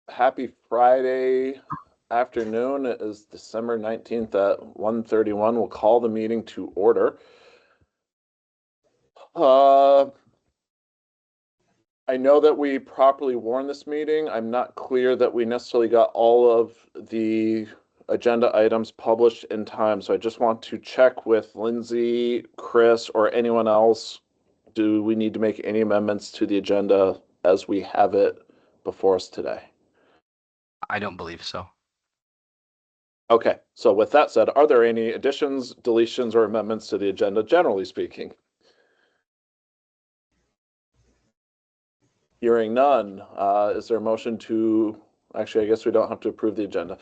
Happy Friday afternoon. It is December 19th at 1:31. We'll call the meeting to order. I know that we properly warned this meeting. I'm not clear that we necessarily got all of the agenda items published in time, so I just want to check with Lindsay, Chris, or anyone else. Do we need to make any amendments to the agenda as we have it before us today? I don't believe so. Okay, so with that said, are there any additions, deletions, or amendments to the agenda, generally speaking? Hearing none, is there a motion to, actually, I guess we don't have to approve the agenda.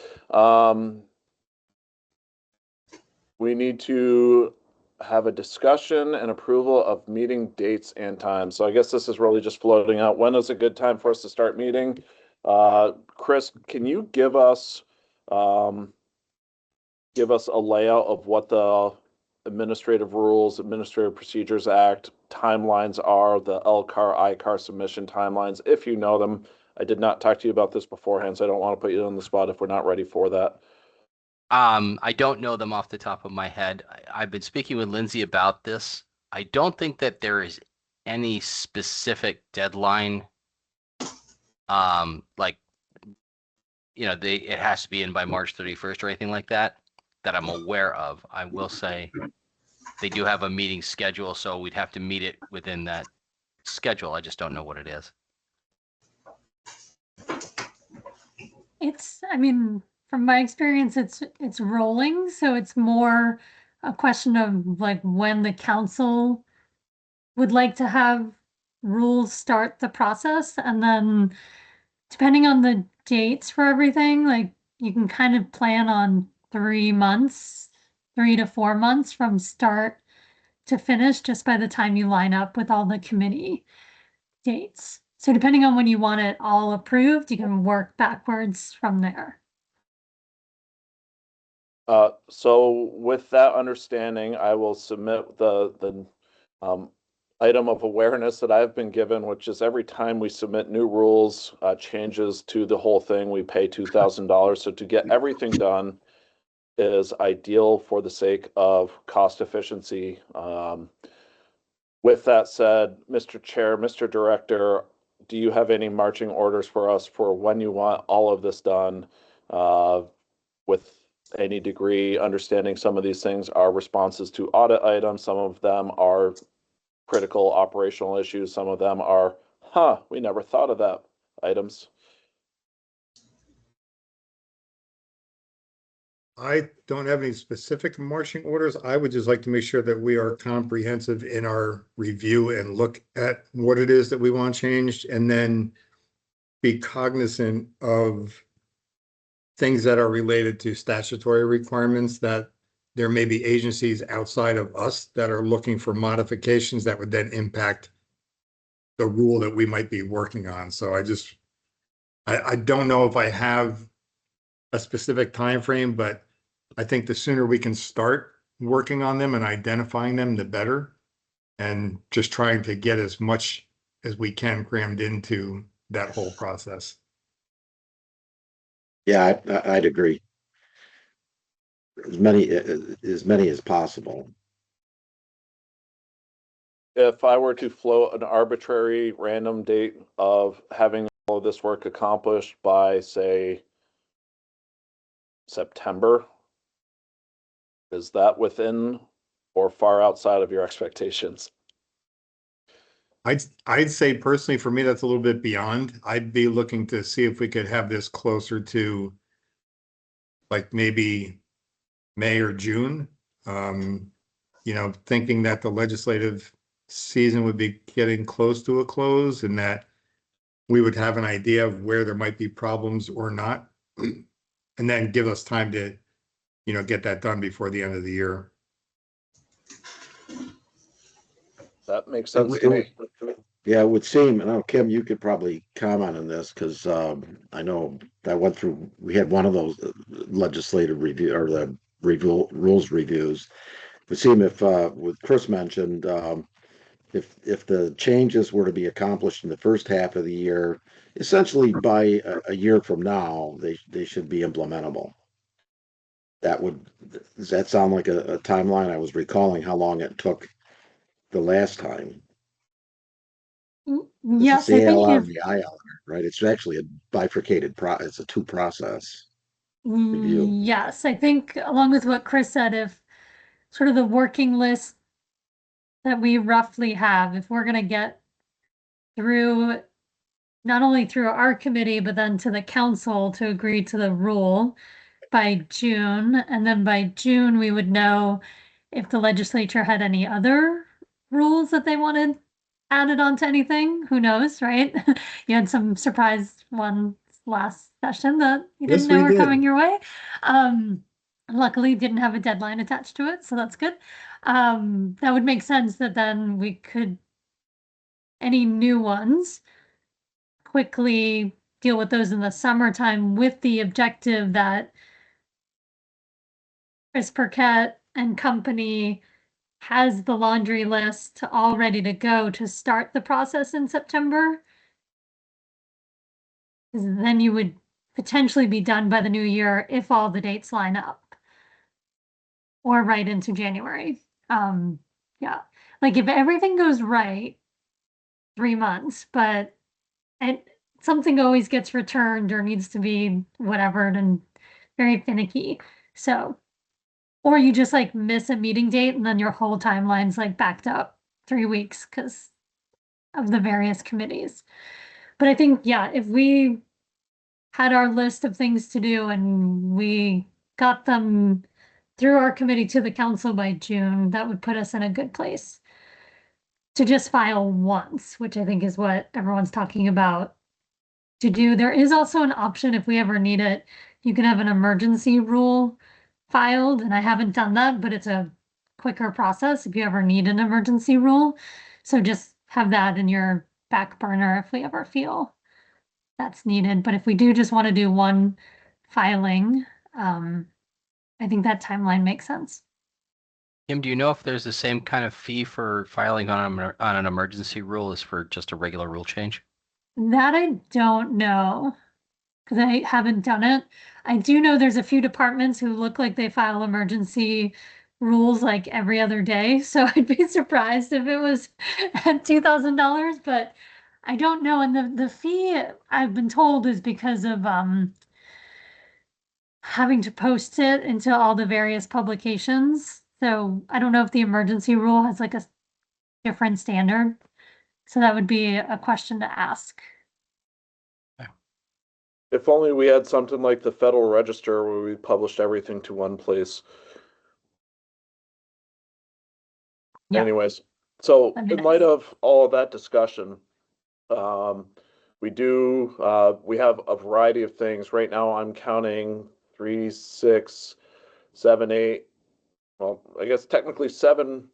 We need to have a discussion and approval of meeting dates and times. So I guess this is really just floating out. When is a good time for us to start meeting? Chris, can you give us a layout of what the Administrative Rules, Administrative Procedures Act timelines are, the LCAR, ICAR submission timelines, if you know them? I did not talk to you about this beforehand, so I don't want to put you on the spot if we're not ready for that. I don't know them off the top of my head. I've been speaking with Lindsay about this. I don't think that there is any specific deadline. Like, it has to be in by March 31st or anything like that I'm aware of. I will say they do have a meeting schedule, so we'd have to meet it within that schedule. I just don't know what it is. From my experience, it's rolling, so it's more a question of like when the council would like to have rules start the process, and then depending on the dates for everything, like you can kind of plan on 3 months, 3 to 4 months from start to finish, just by the time you line up with all the committee dates. So depending on when you want it all approved, you can work backwards from there. So with that understanding, I will submit the item of awareness that I've been given, which is every time we submit new rules, changes to the whole thing, we pay $2,000. So to get everything done is ideal for the sake of cost efficiency. With that said, Mr. Chair, Mr. Director, do you have any marching orders for us for when you want all of this done? With any degree, understanding some of these things are responses to audit items. Some of them are critical operational issues. Some of them are, we never thought of that items. I don't have any specific marching orders. I would just like to make sure that we are comprehensive in our review and look at what it is that we want changed, and then be cognizant of things that are related to statutory requirements, that there may be agencies outside of us that are looking for modifications that would then impact the rule that we might be working on. So I don't know if I have a specific time frame, but I think the sooner we can start working on them and identifying them, the better, and just trying to get as much as we can crammed into that whole process. Yeah, I'd agree. As many as possible. If I were to float an arbitrary random date of having all of this work accomplished by, say, September, is that within or far outside of your expectations? I'd say personally, for me, that's a little bit beyond. I'd be looking to see if we could have this closer to like maybe May or June. Thinking that the legislative season would be getting close to a close, and that we would have an idea of where there might be problems or not, and then give us time to, get that done before the end of the year. That makes sense to me. Yeah, it would seem, and Kim, you could probably comment on this, because I know we had one of those legislative review, or the rules reviews. It would seem, if what Chris mentioned, if the changes were to be accomplished in the first half of the year, essentially by a year from now, they should be implementable. Does that sound like a timeline? I was recalling how long it took the last time. Yes, It's I the think ALR if, and the ILR, right? It's actually a bifurcated it's a two process review. yes, I think along with what Chris said, if sort of the working list that we roughly have, if we're gonna get through, not only through our committee, but then to the council to agree to the rule by June, and then by June, we would know if the legislature had any other rules that they wanted added on to anything. Who knows, right? You had some surprise ones last session that you Yes, didn't know we were did. coming your way. Luckily didn't have a deadline attached to it, so that's good. That would make sense that then we could, any new ones, quickly deal with those in the summertime with the objective that Chris Burkett and company has the laundry list all ready to go to start the process in September. 'Cause then you would potentially be done by the new year if all the dates line up. Or right into January. Yeah, like if everything goes right, 3 months, but something always gets returned or needs to be whatever and very finicky. So, or you just like miss a meeting date and then your whole timeline's like backed up 3 weeks because of the various committees. But I think, yeah, if we had our list of things to do and we got them through our committee to the council by June, that would put us in a good place to just file once, which I think is what everyone's talking about to do. There is also an option if we ever need it, you can have an emergency rule filed, and I haven't done that, but it's a quicker process if you ever need an emergency rule. So just have that in your back burner if we ever feel that's needed. But if we do just want to do one filing, I think that timeline makes sense. Kim, do you know if there's the same kind of fee for filing on an emergency rule as for just a regular rule change? That I don't know, because I haven't done it. I do know there's a few departments who look like they file emergency rules like every other day, so I'd be surprised if it was at $2,000, but I don't know. And the fee I've been told is because of having to post it into all the various publications. So I don't know if the emergency rule has like a different standard. So that would be a question to ask. If only we had something like the Federal Register where we published everything to one place. Yeah. Anyways, so That'd be in light nice. of all of that discussion, we have a variety of things. Right now, I'm counting 3, 6, 7, 8. Well, I guess technically 7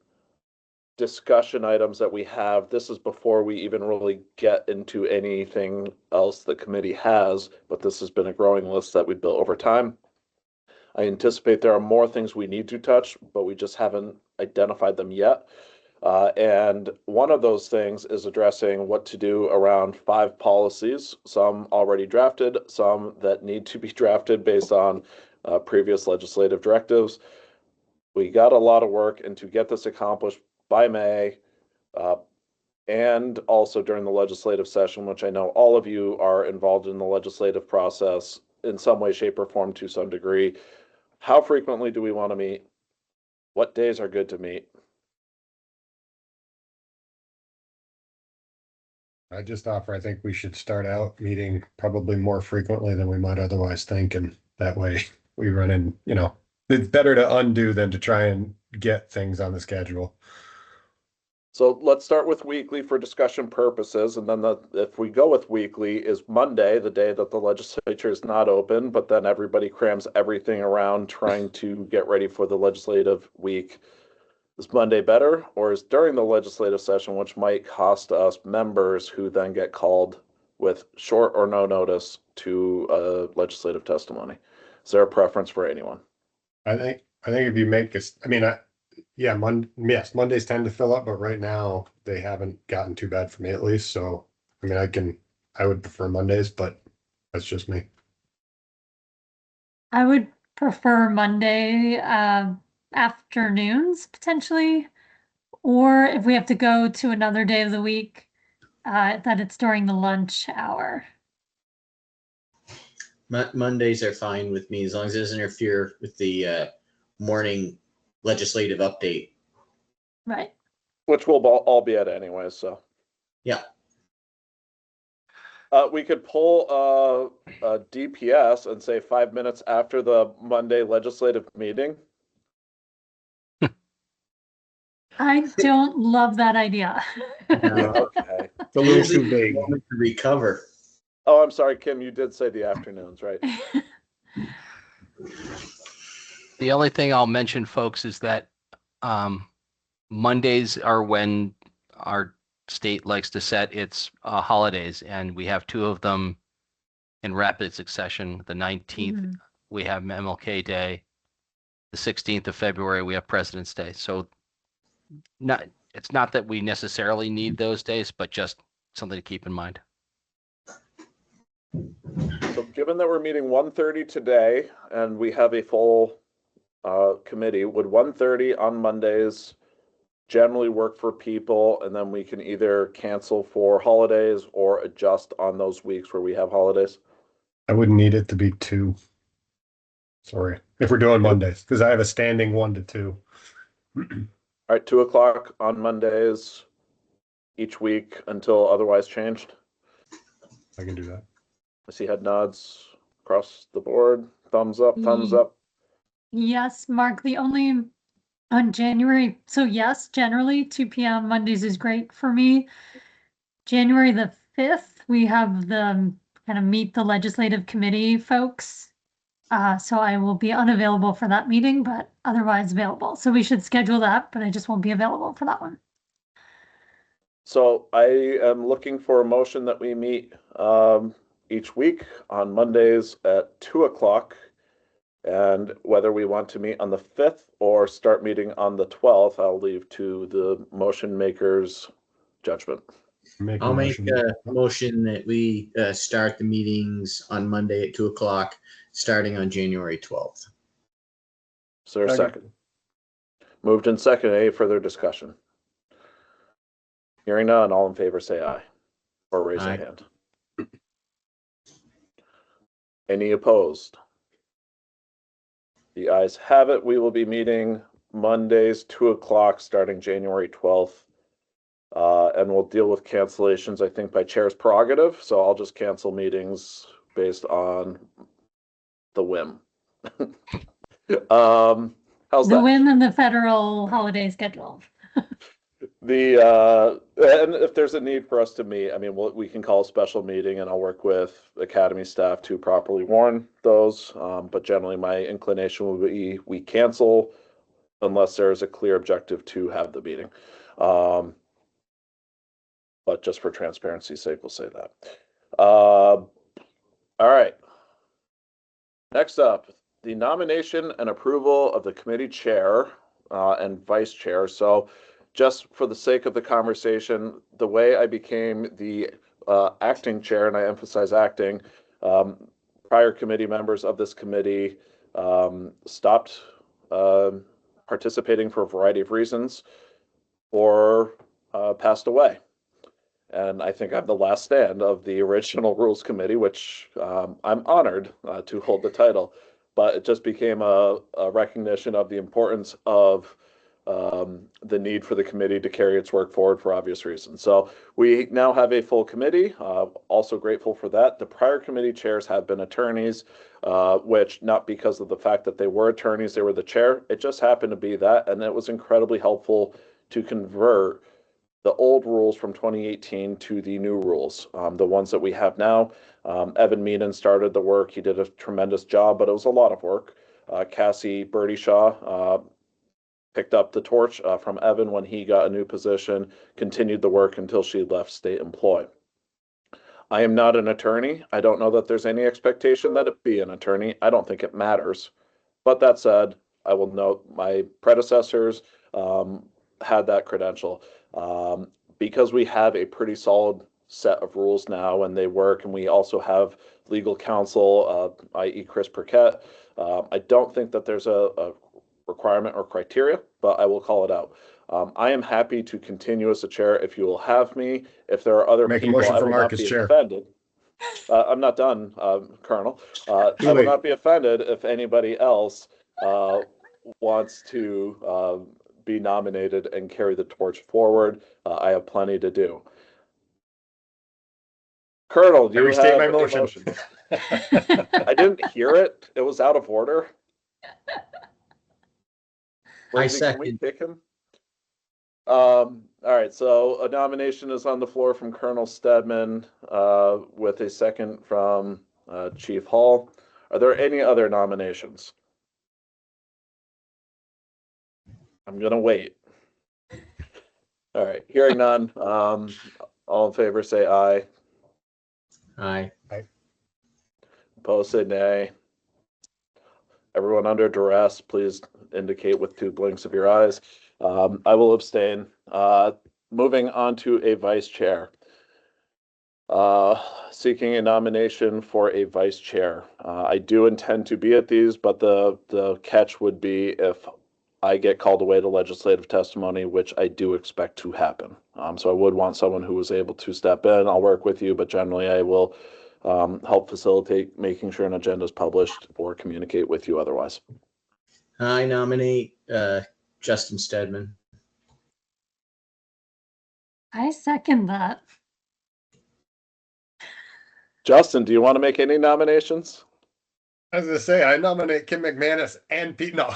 discussion items that we have. This is before we even really get into anything else the committee has, but this has been a growing list that we built over time. I anticipate there are more things we need to touch, but we just haven't identified them yet. And one of those things is addressing what to do around 5 policies, some already drafted, some that need to be drafted based on previous legislative directives. We got a lot of work, and to get this accomplished by May, and also during the legislative session, which I know all of you are involved in the legislative process in some way, shape, or form to some degree. How frequently do we want to meet? What days are good to meet? I just offer, I think we should start out meeting probably more frequently than we might otherwise think, and that way we run in, it's better to undo than to try and get things on the schedule. So let's start with weekly for discussion purposes, and then if we go with weekly, is Monday, the day that the legislature is not open, but then everybody crams everything around trying to get ready for the legislative week. Is Monday better, or is during the legislative session, which might cost us members who then get called with short or no notice to legislative testimony? Is there a preference for anyone? I think if you make this, Yeah, yes, Mondays tend to fill up, but right now they haven't gotten too bad for me at least. So, I mean, I would prefer Mondays, but that's just me. I would prefer Monday afternoons potentially, or if we have to go to another day of the week, that it's during the lunch hour. Mondays are fine with me as long as it doesn't interfere with the morning legislative update. Right. Which we'll all be at anyway, so. Yeah. We could pull a DPS and say 5 minutes after the Monday legislative meeting. I don't love that idea. Okay. It's a little too big. To recover. Oh, I'm sorry, Kim, you did say the afternoons, right? The only thing I'll mention, folks, is that Mondays are when our state likes to set its holidays, and we have two of them in rapid succession. The 19th, Mhm. we have MLK Day. The 16th of February, we have President's Day. So it's not that we necessarily need those days, but just something to keep in mind. So given that we're meeting 1:30 today and we have a full committee, would 1:30 on Mondays generally work for people? And then we can either cancel for holidays or adjust on those weeks where we have holidays? I wouldn't need it to be 2. Sorry, if we're doing Mondays, because I have a standing 1 to 2. All right, 2:00 on Mondays each week until otherwise changed. I can do that. I see head nods across the board. Thumbs up, thumbs up. Yes, Mark, the only on January, so yes, generally 2 p.m. Mondays is great for me. January the 5th, we have the kind of meet the legislative committee folks. So I will be unavailable for that meeting, but otherwise available. So we should schedule that, but I just won't be available for that one. So I am looking for a motion that we meet each week on Mondays at 2:00. And whether we want to meet on the 5th or start meeting on the 12th, I'll leave to the motion maker's judgment. I'll make a motion that we start the meetings on Monday at 2:00, starting on January 12th. Is there a second? Moved and second. Any further discussion? Hearing none, all in favor say aye or raise Aye. a hand. Any opposed? The ayes have it. We will be meeting Mondays, 2:00, starting January 12th. And we'll deal with cancellations, I think, by chair's prerogative. So I'll just cancel meetings based on the whim. How's The that? whim and the federal holiday schedule. And if there's a need for us to meet, I mean, we can call a special meeting and I'll work with academy staff to properly warn those. But generally my inclination will be we cancel unless there's a clear objective to have the meeting. But just for transparency's sake, we'll say that. All right. Next up, the nomination and approval of the committee chair and vice chair. So just for the sake of the conversation, the way I became the acting chair, and I emphasize acting, prior committee members of this committee stopped participating for a variety of reasons or passed away. And I think I'm the last stand of the original Rules Committee, which I'm honored to hold the title. But it just became a recognition of the importance of the need for the committee to carry its work forward for obvious reasons. So we now have a full committee. Also grateful for that. The prior committee chairs have been attorneys, which not because of the fact that they were attorneys, they were the chair. It just happened to be that. And it was incredibly helpful to convert the old rules from 2018 to the new rules, the ones that we have now. Evan Meenan started the work. He did a tremendous job, but it was a lot of work. Cassie Birdyshaw picked up the torch from Evan when he got a new position, continued the work until she left state employ. I am not an attorney. I don't know that there's any expectation that it be an attorney. I don't think it matters. But that said, I will note my predecessors had that credential. Because we have a pretty solid set of rules now and they work, and we also have legal counsel, i.e. Chris Burkett, I don't think that there's a requirement or criteria, but I will call it out. I am happy to continue as a chair if you will have me. If there are other Make a people, motion I for will Mark not as be chair. offended. I'm not done, Colonel. I will late. not be offended if anybody else wants to be nominated and carry the torch forward. I have plenty to do. Colonel, do I you restate have my a motion. I didn't hear it. It was out of order. Lindsay, can we second. kick him? All right, so a nomination is on the floor from Colonel Stedman, with a second from Chief Hall. Are there any other nominations? I'm gonna wait. All right, hearing none. All in favor, say aye. Aye. Opposed, say nay. Everyone under duress, please indicate with two blinks of your eyes. I will abstain. Moving on to a vice chair. Seeking a nomination for a vice chair. I do intend to be at these, but the catch would be if I get called away to legislative testimony, which I do expect to happen. So I would want someone who was able to step in. I'll work with you, but generally I will help facilitate making sure an agenda is published or communicate with you otherwise. I nominate Justin Stedman. I second that. Justin, do you want to make any nominations? I was gonna say, I nominate Kim McManus and Pete. No.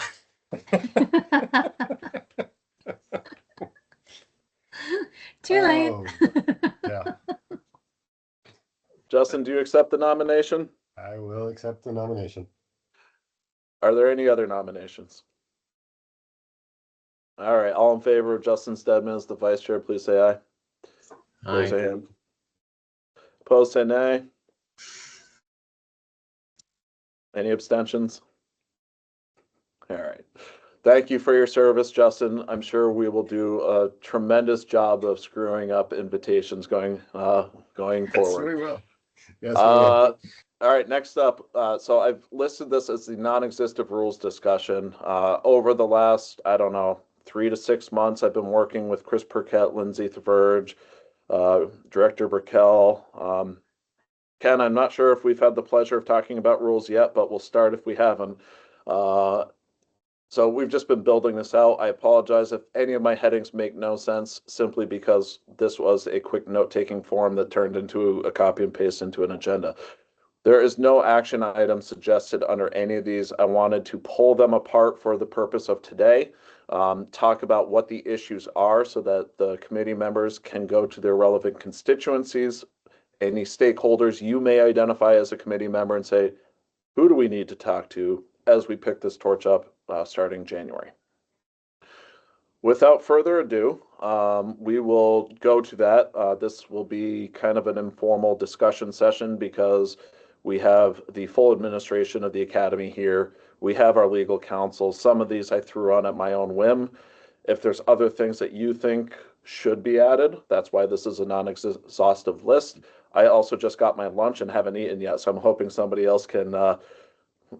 Too late. Oh, yeah, Justin, do you accept the nomination? I will accept the nomination. Are there any other nominations? All right, all in favor of Justin Stedman as the vice chair, please say aye. Raise your Aye. hand. Opposed, say nay. Any abstentions? All right. Thank you for your service, Justin. I'm sure we will do a tremendous job of screwing up invitations going Yes, forward. we will. Yes, we will. All right, next up, so I've listed this as the non-existent rules discussion. Over the last, I don't know, 3 to 6 months, I've been working with Chris Burkett, Lindsay Thaverge, Director Burkell. Ken, I'm not sure if we've had the pleasure of talking about rules yet, but we'll start if we haven't. So we've just been building this out. I apologize if any of my headings make no sense, simply because this was a quick note-taking form that turned into a copy and paste into an agenda. There is no action item suggested under any of these. I wanted to pull them apart for the purpose of today, talk about what the issues are so that the committee members can go to their relevant constituencies, any stakeholders you may identify as a committee member, and say, who do we need to talk to as we pick this torch up starting January. Without further ado, we will go to that. This will be kind of an informal discussion session because we have the full administration of the academy here. We have our legal counsel. Some of these I threw on at my own whim. If there's other things that you think should be added, that's why this is a non-exhaustive list. I also just got my lunch and haven't eaten yet, so I'm hoping somebody else can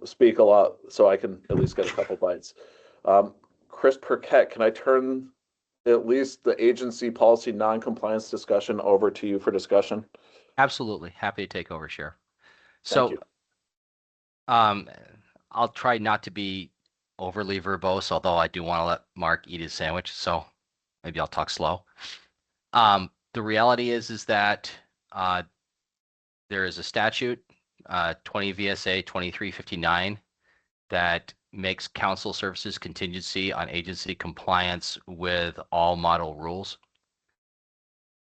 speak a lot so I can at least get a couple bites. Chris Burkett, can I turn at least the agency policy non-compliance discussion over to you for discussion? Absolutely. Happy to take over, Sheriff. Thank So, you. I'll try not to be overly verbose, although I do want to let Mark eat his sandwich. So maybe I'll talk slow. The reality is that there is a statute, 20 VSA 2359, that makes council services contingency on agency compliance with all model rules,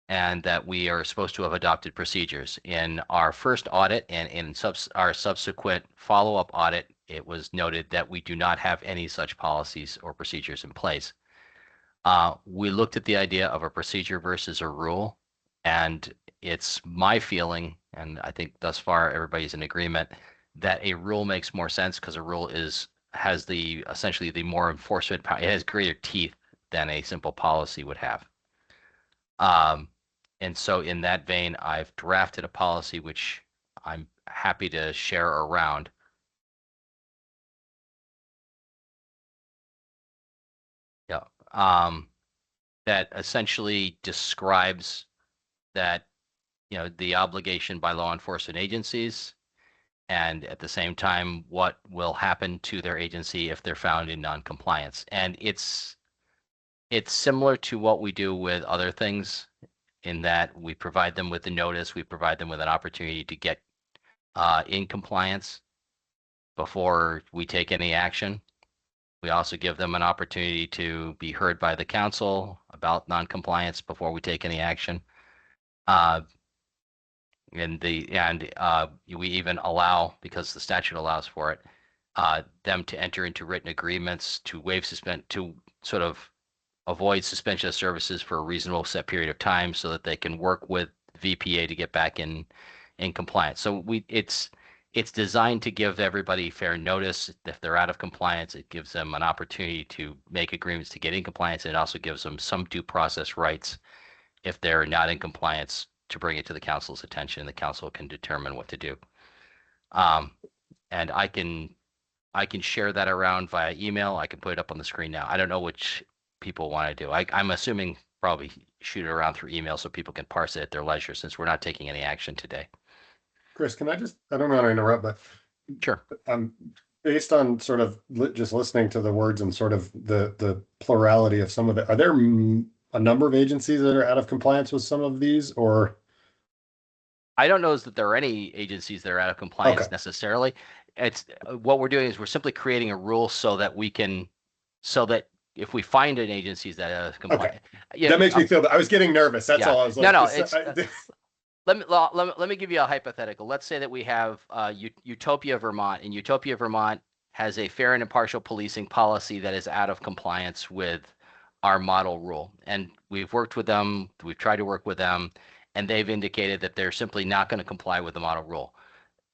and that we are supposed to have adopted procedures. In our first audit and in our subsequent follow-up audit, it was noted that we do not have any such policies or procedures in place. We looked at the idea of a procedure versus a rule, and it's my feeling, and I think thus far everybody's in agreement, that a rule makes more sense because a rule has essentially the more enforcement power. It has greater teeth than a simple policy would have. And so in that vein, I've drafted a policy which I'm happy to share around. Yeah. That essentially describes that, the obligation by law enforcement agencies, and at the same time, what will happen to their agency if they're found in non-compliance. And it's similar to what we do with other things, in that we provide them with the notice, we provide them with an opportunity to get in compliance before we take any action. We also give them an opportunity to be heard by the council about non-compliance before we take any action. We even allow, because the statute allows for it, them to enter into written agreements to to sort of avoid suspension of services for a reasonable set period of time, so that they can work with VPA to get back in compliance. So it's designed to give everybody fair notice. If they're out of compliance, it gives them an opportunity to make agreements to get in compliance. And it also gives them some due process rights if they're not in compliance, to bring it to the council's attention, and the council can determine what to do. And I can share that around via email. I can put it up on the screen now. I don't know which people want to do. I'm assuming probably shoot it around through email so people can parse it at their leisure, since we're not taking any action today. Chris, I don't want to interrupt, but Sure. Based on sort of just listening to the words and sort of the plurality of some of it, are there a number of agencies that are out of compliance with some of these, or? I don't know that there are any agencies that are out of compliance necessarily. It's what we're doing is we're simply creating a rule so that if we find an agency that out of compliance, that makes me feel. I was getting nervous. That's all I was like. No. Let me give you a hypothetical. Let's say that we have Utopia, Vermont, and Utopia, Vermont has a fair and impartial policing policy that is out of compliance with our model rule. And we've worked with them, we've tried to work with them, and they've indicated that they're simply not going to comply with the model rule.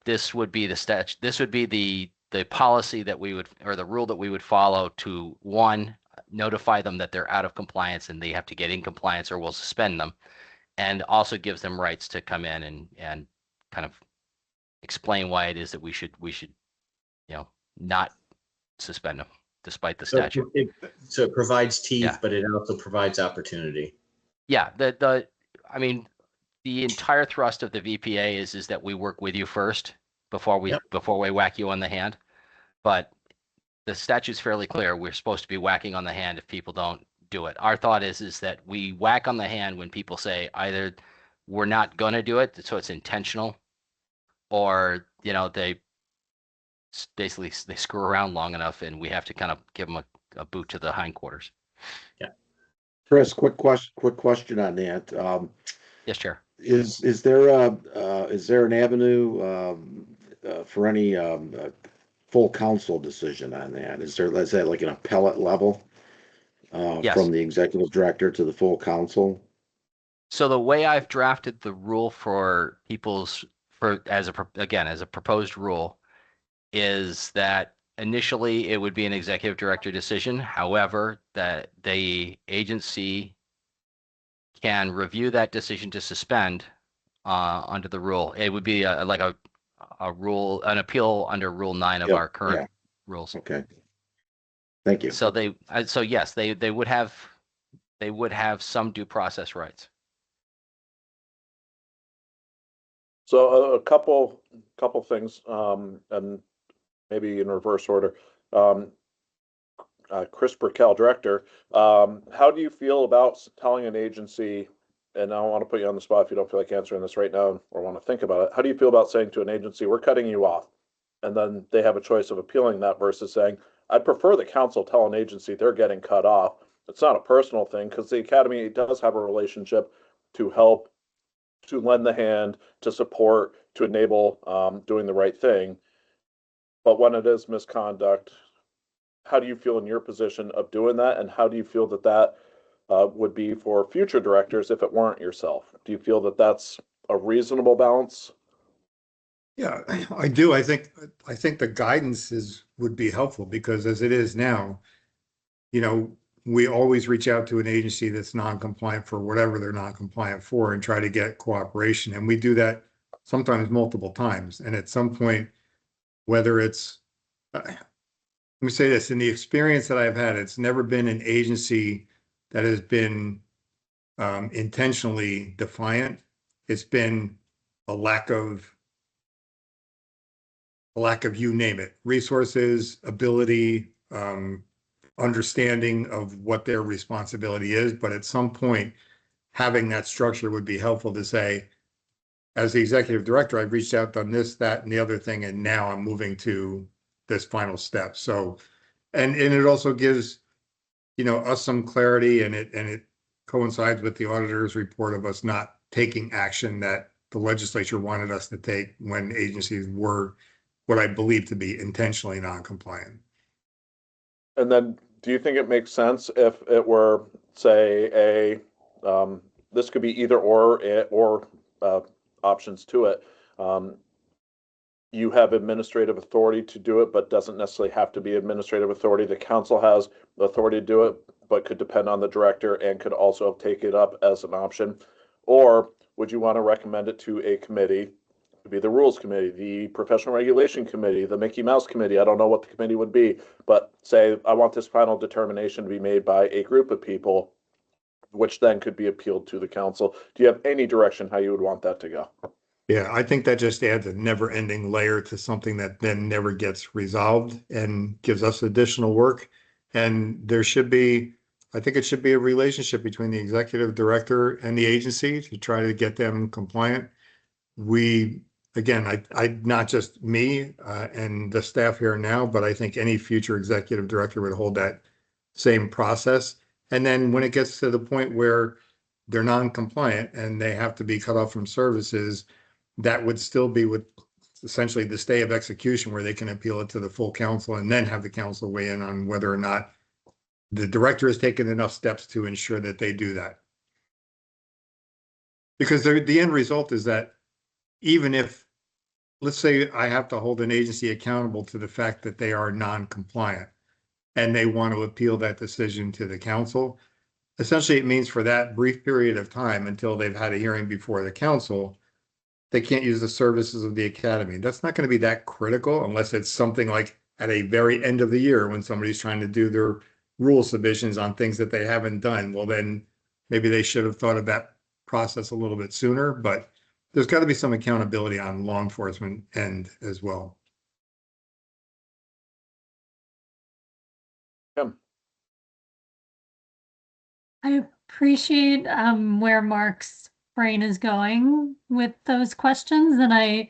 This would be the policy that we would, or the rule that we would follow to, one, notify them that they're out of compliance and they have to get in compliance or we'll suspend them. And also gives them rights to come in and kind of explain why it is that we should not suspend them despite the statute. So it provides teeth, Yeah. but it also provides opportunity. Yeah, the entire thrust of the VPA is that we work with you first before we whack you on the hand. But the statute's fairly clear. We're supposed to be whacking on the hand if people don't do it. Our thought is that we whack on the hand when people say either we're not going to do it, so it's intentional, or they basically screw around long enough and we have to kind of give them a boot to the hindquarters. Yeah. Chris, quick question on that. Yes, Chair. Is there an avenue for any full council decision on that? Is that like an appellate level? Yes. From the executive director to the full council? So the way I've drafted the rule for as a proposed rule is that initially it would be an executive director decision. However, that the agency can review that decision to suspend under the rule. It would be an appeal under Rule 9 of our current rules. Okay. Thank you. So yes, they would have some due process rights. So a couple things, and maybe in reverse order. Chris Burkell, director, how do you feel about telling an agency, and I don't want to put you on the spot if you don't feel like answering this right now or want to think about it. How do you feel about saying to an agency, we're cutting you off, and then they have a choice of appealing that versus saying, I'd prefer the council tell an agency they're getting cut off. It's not a personal thing because the academy does have a relationship to help, to lend the hand, to support, to enable doing the right thing. But when it is misconduct, how do you feel in your position of doing that? And how do you feel that would be for future directors if it weren't yourself? Do you feel that that's a reasonable balance? Yeah, I do. I think the guidance would be helpful because as it is now, we always reach out to an agency that's non-compliant for whatever they're non-compliant for and try to get cooperation. And we do that sometimes multiple times. And at some point, whether it's, let me say this, in the experience that I've had, it's never been an agency that has been intentionally defiant. It's been a lack of you name it, resources, ability, understanding of what their responsibility is. But at some point, having that structure would be helpful to say, as the executive director, I've reached out, done this, that, and the other thing, and now I'm moving to this final step. So, and it also gives, us some clarity, and it coincides with the auditor's report of us not taking action that the legislature wanted us to take when agencies were what I believe to be intentionally non-compliant. And then, do you think it makes sense if it were, say, this could be either or options to it? You have administrative authority to do it, but doesn't necessarily have to be administrative authority. The council has the authority to do it, but could depend on the director and could also take it up as an option. Or would you want to recommend it to a committee? It could be the rules committee, the professional regulation committee, the Mickey Mouse committee. I don't know what the committee would be, but say I want this final determination to be made by a group of people, which then could be appealed to the council. Do you have any direction how you would want that to go? Yeah, I think that just adds a never-ending layer to something that then never gets resolved and gives us additional work. And I think it should be a relationship between the executive director and the agency to try to get them compliant. Again, I not just me and the staff here now, but I think any future executive director would hold that same process. And then when it gets to the point where they're non-compliant and they have to be cut off from services, that would still be with essentially the stay of execution, where they can appeal it to the full council and then have the council weigh in on whether or not the director has taken enough steps to ensure that they do that. Because the end result is that even if, let's say I have to hold an agency accountable to the fact that they are non-compliant and they want to appeal that decision to the council, essentially it means for that brief period of time until they've had a hearing before the council, they can't use the services of the academy. That's not going to be that critical unless it's something like at a very end of the year when somebody's trying to do their rule submissions on things that they haven't done. Well, then maybe they should have thought of that process a little bit sooner, but there's got to be some accountability on law enforcement end as well. Kim? I appreciate where Mark's brain is going with those questions. And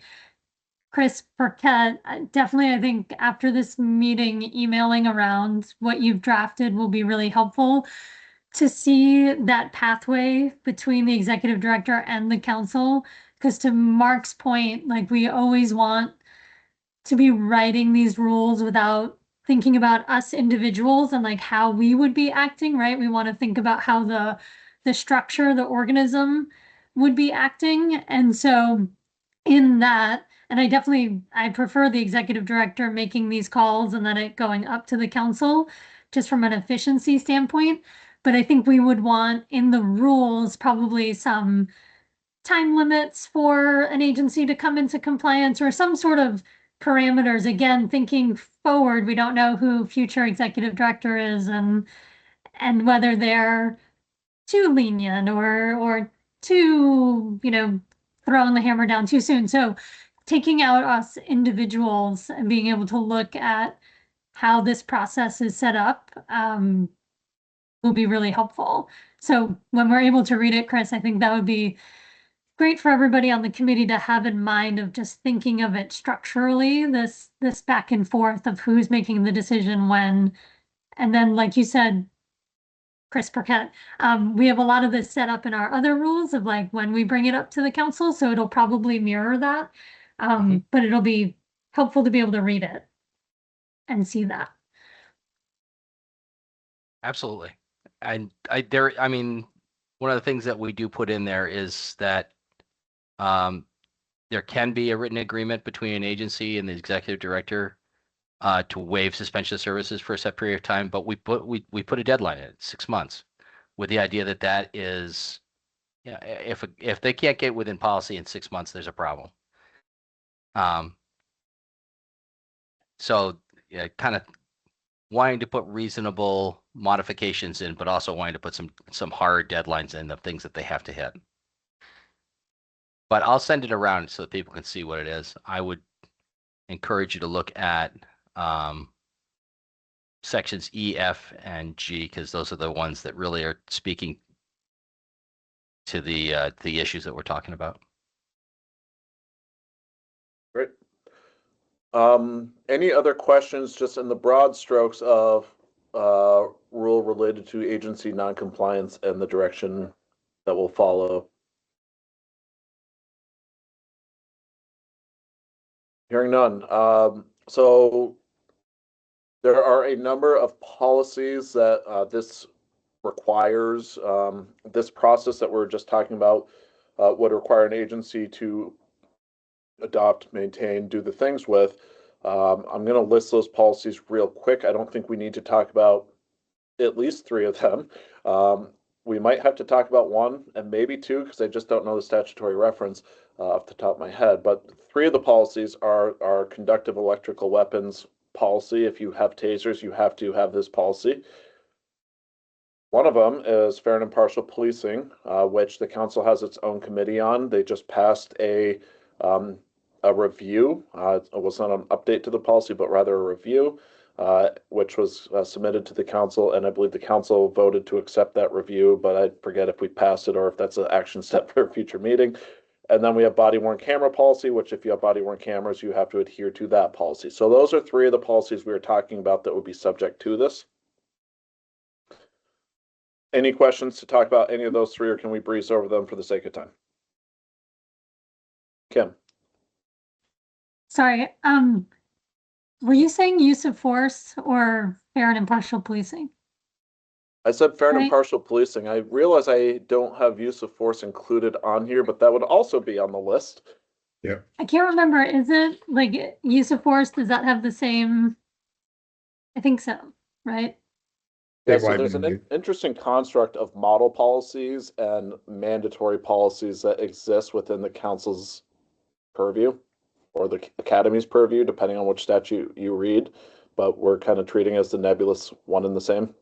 Chris Burkett, definitely, I think after this meeting, emailing around what you've drafted will be really helpful to see that pathway between the executive director and the council. Because to Mark's point, like, we always want to be writing these rules without thinking about us individuals and like how we would be acting, right? We want to think about how the structure, the organism would be acting. And so in that, and I prefer the executive director making these calls and then it going up to the council just from an efficiency standpoint. But I think we would want in the rules probably some time limits for an agency to come into compliance or some sort of parameters. Again, thinking forward, we don't know who future executive director is and whether they're too lenient or too, throwing the hammer down too soon. So taking out us individuals and being able to look at how this process is set up will be really helpful. So when we're able to read it, Chris, I think that would be great for everybody on the committee to have in mind of just thinking of it structurally, this back and forth of who's making the decision when. And then, like you said, Chris Burkett, we have a lot of this set up in our other rules of like when we bring it up to the council, so it'll probably mirror that. But it'll be helpful to be able to read it and see that. Absolutely. And I mean, one of the things that we do put in there is that there can be a written agreement between an agency and the executive director to waive suspension of services for a set period of time, but we put a deadline in it, 6 months, with the idea that that is, yeah, if they can't get within policy in 6 months, there's a problem. So yeah, kind of wanting to put reasonable modifications in, but also wanting to put some hard deadlines in of things that they have to hit. But I'll send it around so that people can see what it is. I would encourage you to look at sections E, F, and G, because those are the ones that really are speaking to the issues that we're talking about. Great. Any other questions just in the broad strokes of rule related to agency noncompliance and the direction that will follow? Hearing none. So there are a number of policies that this requires. This process that we're just talking about would require an agency to adopt, maintain, do the things with. I'm going to list those policies real quick. I don't think we need to talk about at least 3 of them. We might have to talk about 1 and maybe 2 because I just don't know the statutory reference off the top of my head. But 3 of the policies are conductive electrical weapons policy. If you have tasers, you have to have this policy. One of them is fair and impartial policing, which the council has its own committee on. They just passed a review. It was not an update to the policy, but rather a review, which was submitted to the council, and I believe the council voted to accept that review, but I forget if we passed it or if that's an action step for a future meeting. And then we have body-worn camera policy, which if you have body-worn cameras, you have to adhere to that policy. So those are 3 of the policies we were talking about that would be subject to this. Any questions to talk about any of those 3, or can we breeze over them for the sake of time? Kim. Sorry, were you saying use of force or fair and impartial policing? I said fair and Right. impartial policing. I realize I don't have use of force included on here, but that would also be on the list. I can't remember, is it like use of force, does that have the same? I think so, right? Yeah, so Statewide there's an mandate. interesting construct of model policies and mandatory policies that exist within the council's purview or the academy's purview, depending on which statute you read, but we're kind of treating as the nebulous one and the same.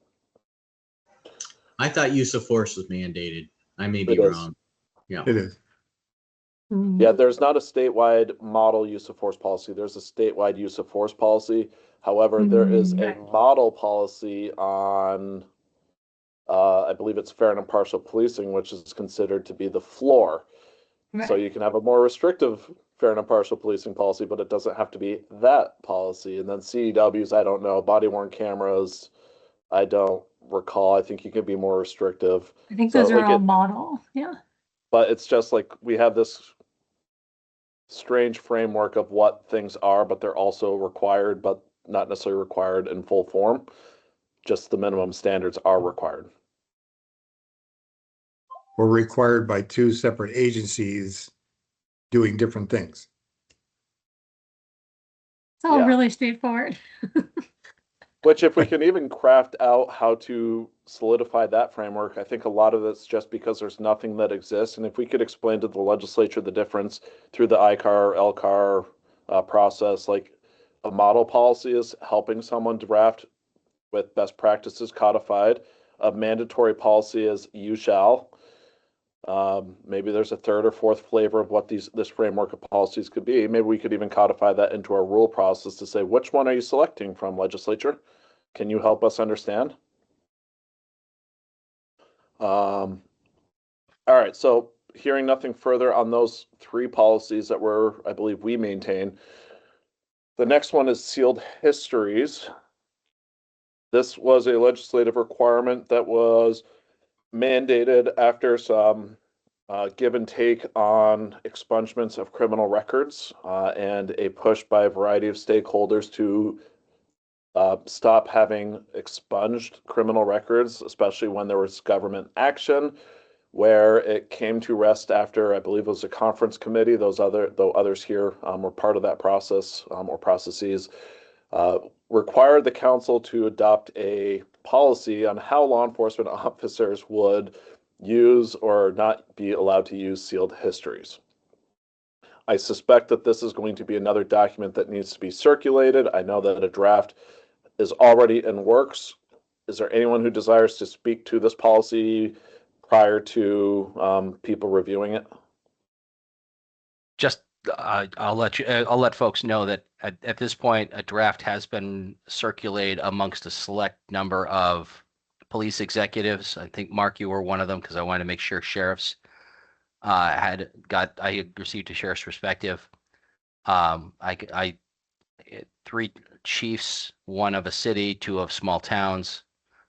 I thought use of force was mandated. I may be It is. wrong. Yeah. It is. Yeah, there's not a statewide model use of force policy. There's a statewide use of force policy. However, there is a Right. model policy on, I believe it's fair and impartial policing, which is considered to be the floor. So Right. you can have a more restrictive fair and impartial policing policy, but it doesn't have to be that policy. And then CEWs, I don't know, body-worn cameras, I don't recall. I think you could be more restrictive. I think So, those are like, all it- model, yeah. But it's just like we have this strange framework of what things are, but they're also required, but not necessarily required in full form. Just the minimum standards are required. Or required by 2 separate agencies doing different things. It's all Yeah. really straightforward. Which, if we can even craft out how to solidify that framework, I think a lot of it's just because there's nothing that exists. And if we could explain to the legislature the difference through the ICAR, LCAR process, like a model policy is helping someone draft with best practices codified. A mandatory policy is you shall. Maybe there's a 3rd or 4th flavor of what this framework of policies could be. Maybe we could even codify that into our rule process to say, which one are you selecting from, legislature? Can you help us understand? All right, so hearing nothing further on those 3 policies that I believe we maintain. The next one is sealed histories. This was a legislative requirement that was mandated after some give and take on expungements of criminal records and a push by a variety of stakeholders to stop having expunged criminal records, especially when there was government action, where it came to rest after, I believe it was a conference committee. Though others here were part of that process or processes. require the council to adopt a policy on how law enforcement officers would use or not be allowed to use sealed histories. I suspect that this is going to be another document that needs to be circulated. I know that a draft is already in works. Is there anyone who desires to speak to this policy prior to people reviewing it? Just, I'll let folks know that at this point, a draft has been circulated amongst a select number of police executives. I think, Mark, you were one of them, because I wanted to make sure sheriffs I had received a sheriff's perspective. I 3 chiefs, 1 of a city, 2 of small towns,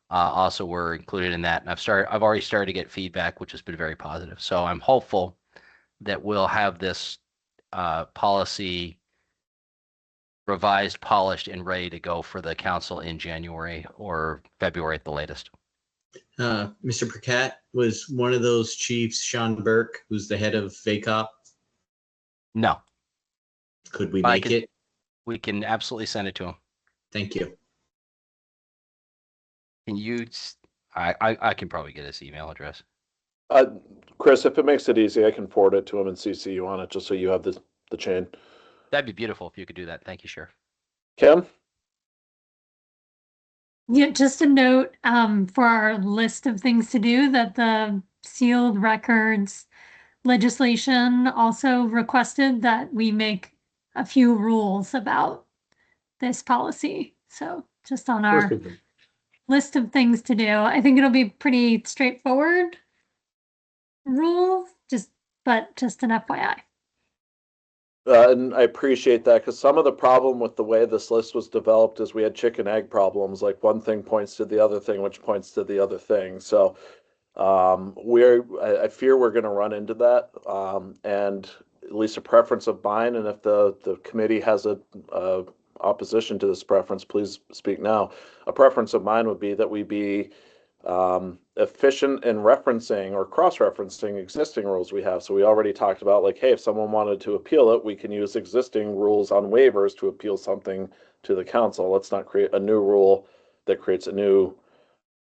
also were included in that. And I've already started to get feedback, which has been very positive. So I'm hopeful that we'll have this policy revised, polished, and ready to go for the council in January or February at the latest. Mr. Paquette, was one of those chiefs Sean Burke, who's the head of VACOP? No, Could we But I make could- it? we can absolutely send it to him. Thank you. Can you? I can probably get his email address. Chris, if it makes it easy, I can forward it to him and CC you on it, just so you have the chain. That'd be beautiful if you could do that. Thank you, Sheriff. Kim? Yeah, just a note for our list of things to do that the sealed records legislation also requested that we make a few rules about this policy. So just on our list of things to do, I think it'll be pretty straightforward rule, but just an FYI. And I appreciate that, because some of the problem with the way this list was developed is we had chicken egg problems. Like one thing points to the other thing, which points to the other thing. So I fear we're going to run into that. And at least a preference of mine, and if the committee has a opposition to this preference, please speak now. A preference of mine would be that we be efficient in referencing or cross-referencing existing rules we have. So we already talked about, like, hey, if someone wanted to appeal it, we can use existing rules on waivers to appeal something to the council. Let's not create a new rule that creates a new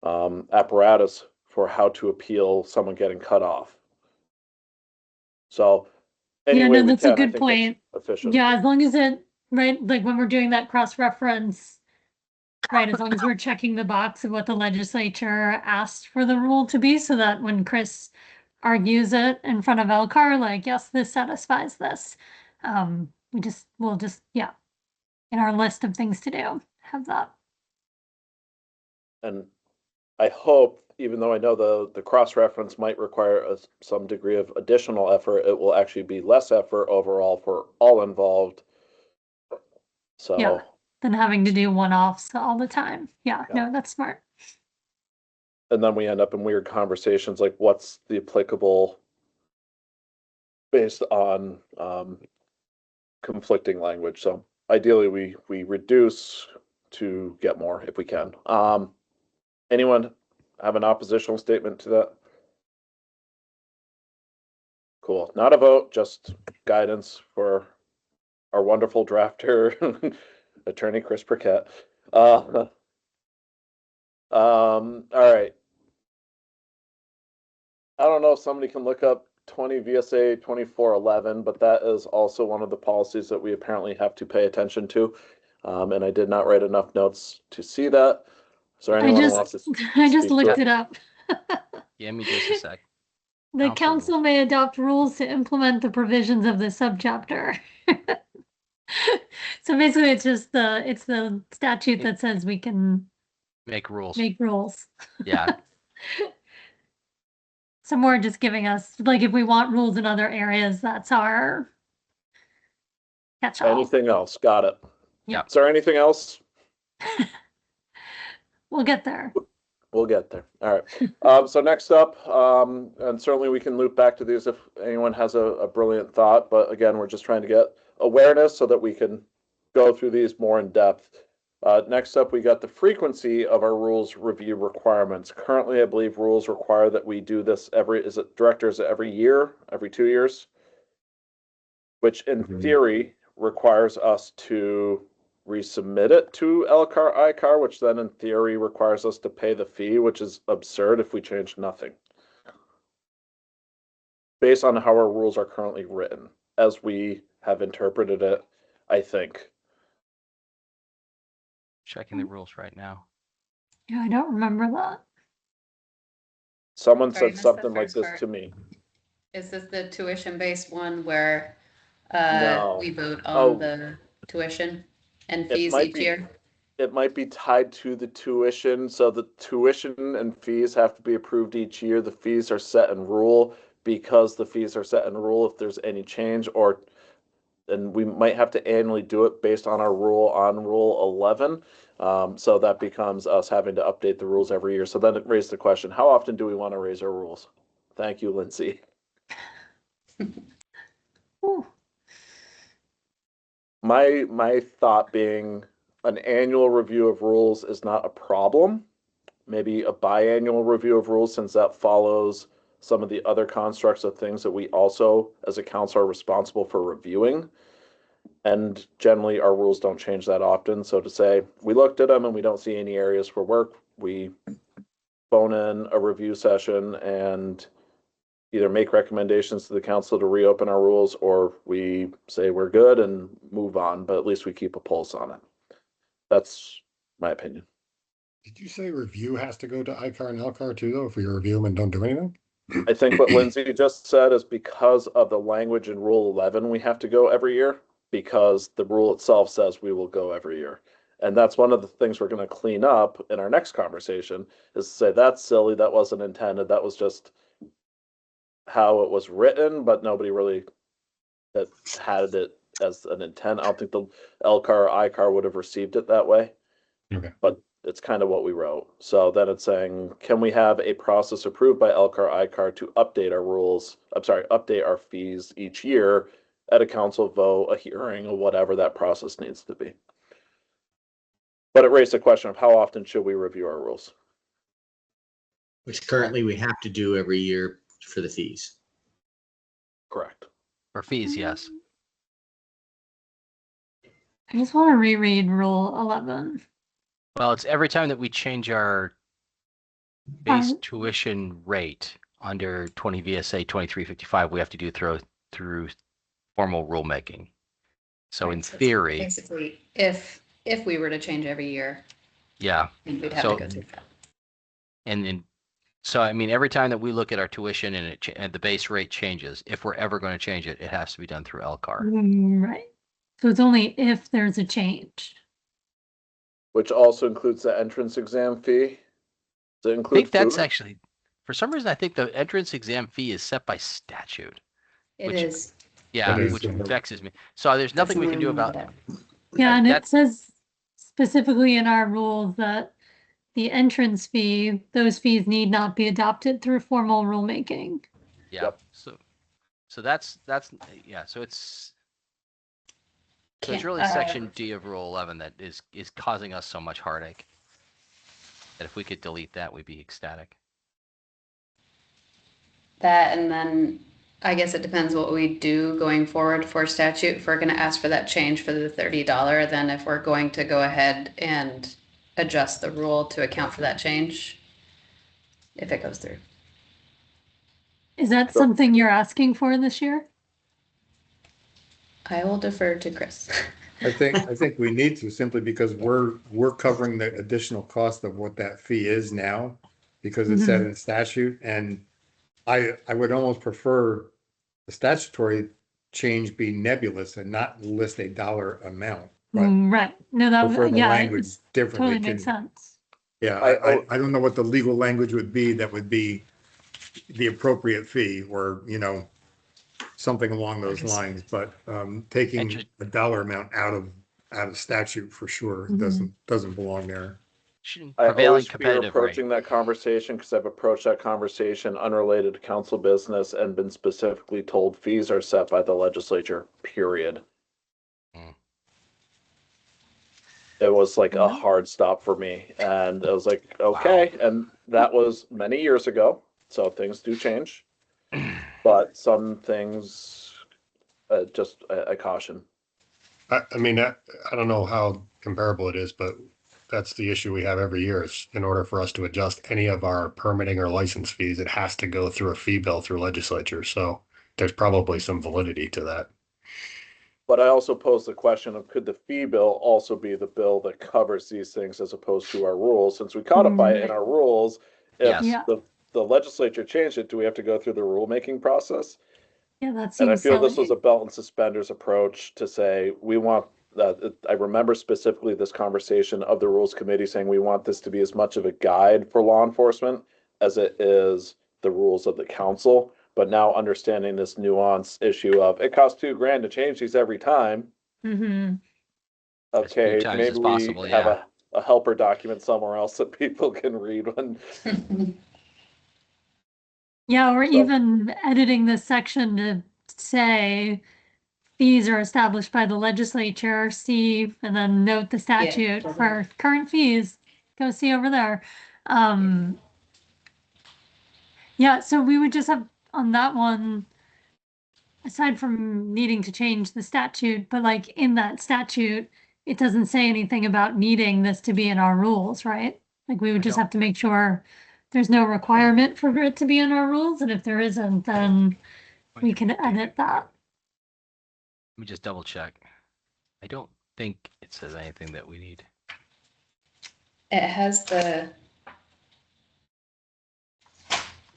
apparatus for how to appeal someone getting cut off. So anyway, yeah, no, that's a good I think point. that's efficient. Yeah, as long as it, right, like when we're doing that cross-reference, right, as long as we're checking the box of what the legislature asked for the rule to be, so that when Chris argues it in front of Elcar, like, yes, this satisfies this. We'll just, yeah, in our list of things to do, have that. And I hope, even though I know the cross-reference might require some degree of additional effort, it will actually be less effort overall for all involved. So. Yeah. Than having to do one-offs all the time. Yeah, no, that's smart. And then we end up in weird conversations like what's the applicable based on conflicting language. So ideally we reduce to get more if we can. Anyone have an oppositional statement to that? Cool. Not a vote, just guidance for our wonderful drafter, Attorney Chris Burkett. All right. I don't know if somebody can look up 20 VSA 2411, but that is also one of the policies that we apparently have to pay attention to. And I did not write enough notes to see that. So anyone who wants to I just speak looked to it up. Give me just a sec. The council may adopt rules to implement the provisions of the subchapter. So basically it's just the statute that says we can Make rules. make rules. Yeah. So more just giving us, like, if we want rules in other areas, that's our catch-all. anything else. Got it. Yeah. Is there anything else? We'll get there. We'll get there. All right. So next up, and certainly we can loop back to these if anyone has a brilliant thought, but again, we're just trying to get awareness so that we can go through these more in depth. Next up, we got the frequency of our rules review requirements. Currently, I believe rules require that we do this every year, every 2 years, which in theory requires us to resubmit it to LCAR, ICAR, which then in theory requires us to pay the fee, which is absurd if we change nothing. Based on how our rules are currently written, as we have interpreted it, I think. Checking the rules right now. Yeah, I don't remember that. Someone Sorry, said missed the something like first this part. to me. Is this the tuition-based one where No. we vote Oh. on the tuition and It fees might each be- year? It might be tied to the tuition, so the tuition and fees have to be approved each year. The fees are set in rule because the fees are set in rule if there's any change, or and we might have to annually do it based on our rule on Rule 11. So that becomes us having to update the rules every year. So then it raised the question, how often do we want to raise our rules? Thank you, Lindsay. Ooh, My thought being an annual review of rules is not a problem. Maybe a biannual review of rules, since that follows some of the other constructs of things that we also, as a council, are responsible for reviewing. And generally, our rules don't change that often. So to say, we looked at them and we don't see any areas for work, we phone in a review session and either make recommendations to the council to reopen our rules, or we say we're good and move on, but at least we keep a pulse on it. That's my opinion. Did you say review has to go to ICAR and LCAR too, though, if we review them and don't do anything? I think what Lindsay just said is because of the language in Rule 11, we have to go every year, because the rule itself says we will go every year. And that's one of the things we're going to clean up in our next conversation, is to say that's silly, that wasn't intended, that was just how it was written, but nobody really that had it as an intent. I don't think the LCAR or ICAR would have received it that way. Okay. But it's kind of what we wrote. So then it's saying, can we have a process approved by LCAR, ICAR to update our rules? I'm sorry, update our fees each year at a council vote, a hearing, or whatever that process needs to be. But it raised the question of how often should we review our rules? Which currently we have to do every year for the fees. Correct. For fees, yes. I just want to reread Rule 11. Well, it's every time that we change our base Um, tuition rate under 20 VSA 2355, we have to do through formal rulemaking. So in Right, so it's theory, basically, if we were to change every year, yeah. we'd have So- to go through that. So I mean, every time that we look at our tuition and the base rate changes, if we're ever going to change it, it has to be done through LCAR. Right. So it's only if there's a change. Which also includes the entrance exam fee. Does it I include think that's food? actually, for some reason, I think the entrance exam fee is set by statute. It Which- is. Yeah, It is. which vexes me. So there's nothing we can do about that. Yeah, and it That- says specifically in our rules that the entrance fee, those fees need not be adopted through formal rulemaking. Yeah. Yep. So that's yeah. So it's Can't- really section D of Rule 11 that is causing us so much heartache. That if we could delete that, we'd be ecstatic. That, and then I guess it depends what we do going forward for statute. If we're going to ask for that change for the $30, then if we're going to go ahead and adjust the rule to account for that change, if it goes through. Is that Sure. something you're asking for this year? I will defer to Chris. I think we need to, simply because we're covering the additional cost of what that fee is now, because it's set in statute, and I would almost prefer the statutory change be nebulous and not list a dollar amount, but Right. No, prefer that, the yeah, language it differently. totally makes sense. Yeah, I don't know what the legal language would be that would be the appropriate fee, or, something along those lines, but taking Entrance- a dollar amount out of statute for sure doesn't belong there. I Prevailing always fear competitive rate. approaching that conversation because I've approached that conversation unrelated to council business and been specifically told fees are set by the legislature, period. Mm. It was like a hard stop for me, and I was like, okay, and that was many years ago, so things do change. But some things, I caution. I mean, I don't know how comparable it is, but that's the issue we have every year is in order for us to adjust any of our permitting or license fees, it has to go through a fee bill through legislature. So there's probably some validity to that. But I also pose the question of could the fee bill also be the bill that covers these things as opposed to our rules? Since we codify it in our rules, if Yes. Yeah. the legislature changed it, do we have to go through the rulemaking process? Yeah, that And I seems feel this was silly. a belt and suspenders approach to say, we want, I remember specifically this conversation of the Rules Committee saying we want this to be as much of a guide for law enforcement as it is the rules of the council. But now understanding this nuance issue of it costs $2,000 to change these every time. Mm-hmm. As few Okay, times maybe as possible, we have yeah. a helper document somewhere else that people can read when. Yeah, or So- even editing this section to say fees are established by the legislature, see, and then note the statute for current fees. Go see over there. Yeah, so we would just have on that one, aside from needing to change the statute, but like in that statute, it doesn't say anything about needing this to be in our rules, right? Like we would just don't. have to make sure there's no requirement for it to be in our rules, and if there isn't, then we can edit that. Let me just double check. I don't think it says anything that we need. It has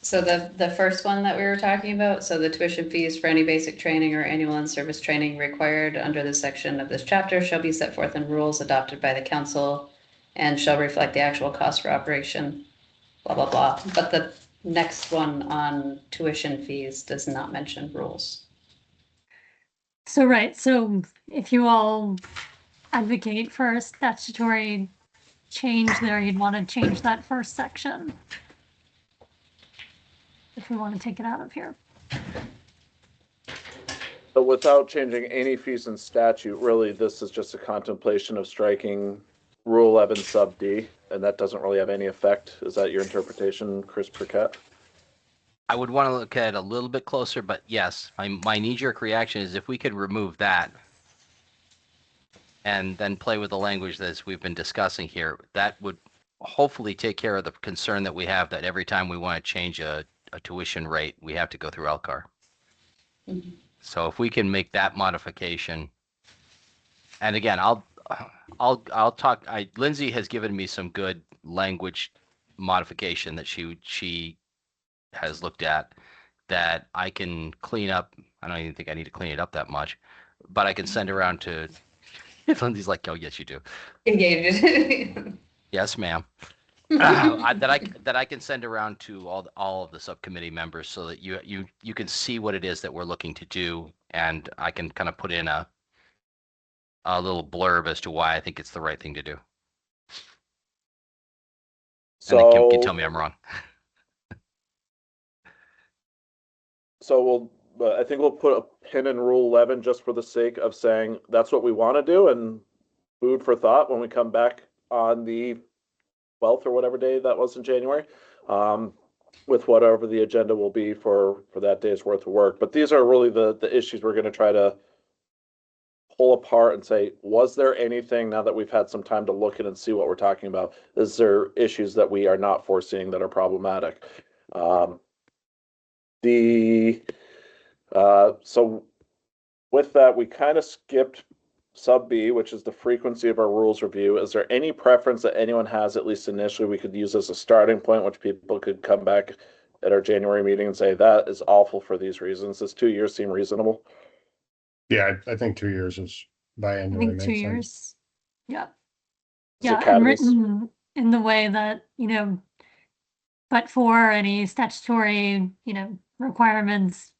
so the first one that we were talking about, so the tuition fees for any basic training or annual in-service training required under this section of this chapter shall be set forth in rules adopted by the council and shall reflect the actual cost for operation, blah, blah, blah. But the next one on tuition fees does not mention rules. So, right, so if you all advocate for a statutory change there, you'd want to change that first section. If we want to take it out of here. But without changing any fees in statute, really, this is just a contemplation of striking Rule 11 sub D, and that doesn't really have any effect. Is that your interpretation, Chris Burkett? I would want to look at it a little bit closer, but yes, my knee-jerk reaction is if we could remove that and then play with the language that we've been discussing here, that would hopefully take care of the concern that we have that every time we want to change a tuition rate, we have to go through LCAR. Mhm. So if we can make that modification, and again, I'll talk. Lindsay has given me some good language modification that she has looked at that I can clean up. I don't even think I need to clean it up that much, but I can send around to. Lindsay's like, oh yes, you do. Engaged. Yes, ma'am. that I can send around to all of the subcommittee members so that you can see what it is that we're looking to do, and I can kind of put in a little blurb as to why I think it's the right thing to do. And then Kim can tell me I'm wrong. So I think we'll put a pin in Rule 11 just for the sake of saying that's what we want to do, and food for thought when we come back on the 12th or whatever day that was in January, with whatever the agenda will be for that day's worth of work. But these are really the issues we're going to try to pull apart and say, was there anything, now that we've had some time to look at and see what we're talking about, is there issues that we are not foreseeing that are problematic? So with that, we kind of skipped sub B, which is the frequency of our rules review. Is there any preference that anyone has, at least initially, we could use as a starting point, which people could come back at our January meeting and say, that is awful for these reasons? Does 2 years seem reasonable? Yeah, I think 2 years is I biannually think makes 2 sense. years. Yeah. Is Yeah, and academies- written in the way that, but for any statutory, requirements,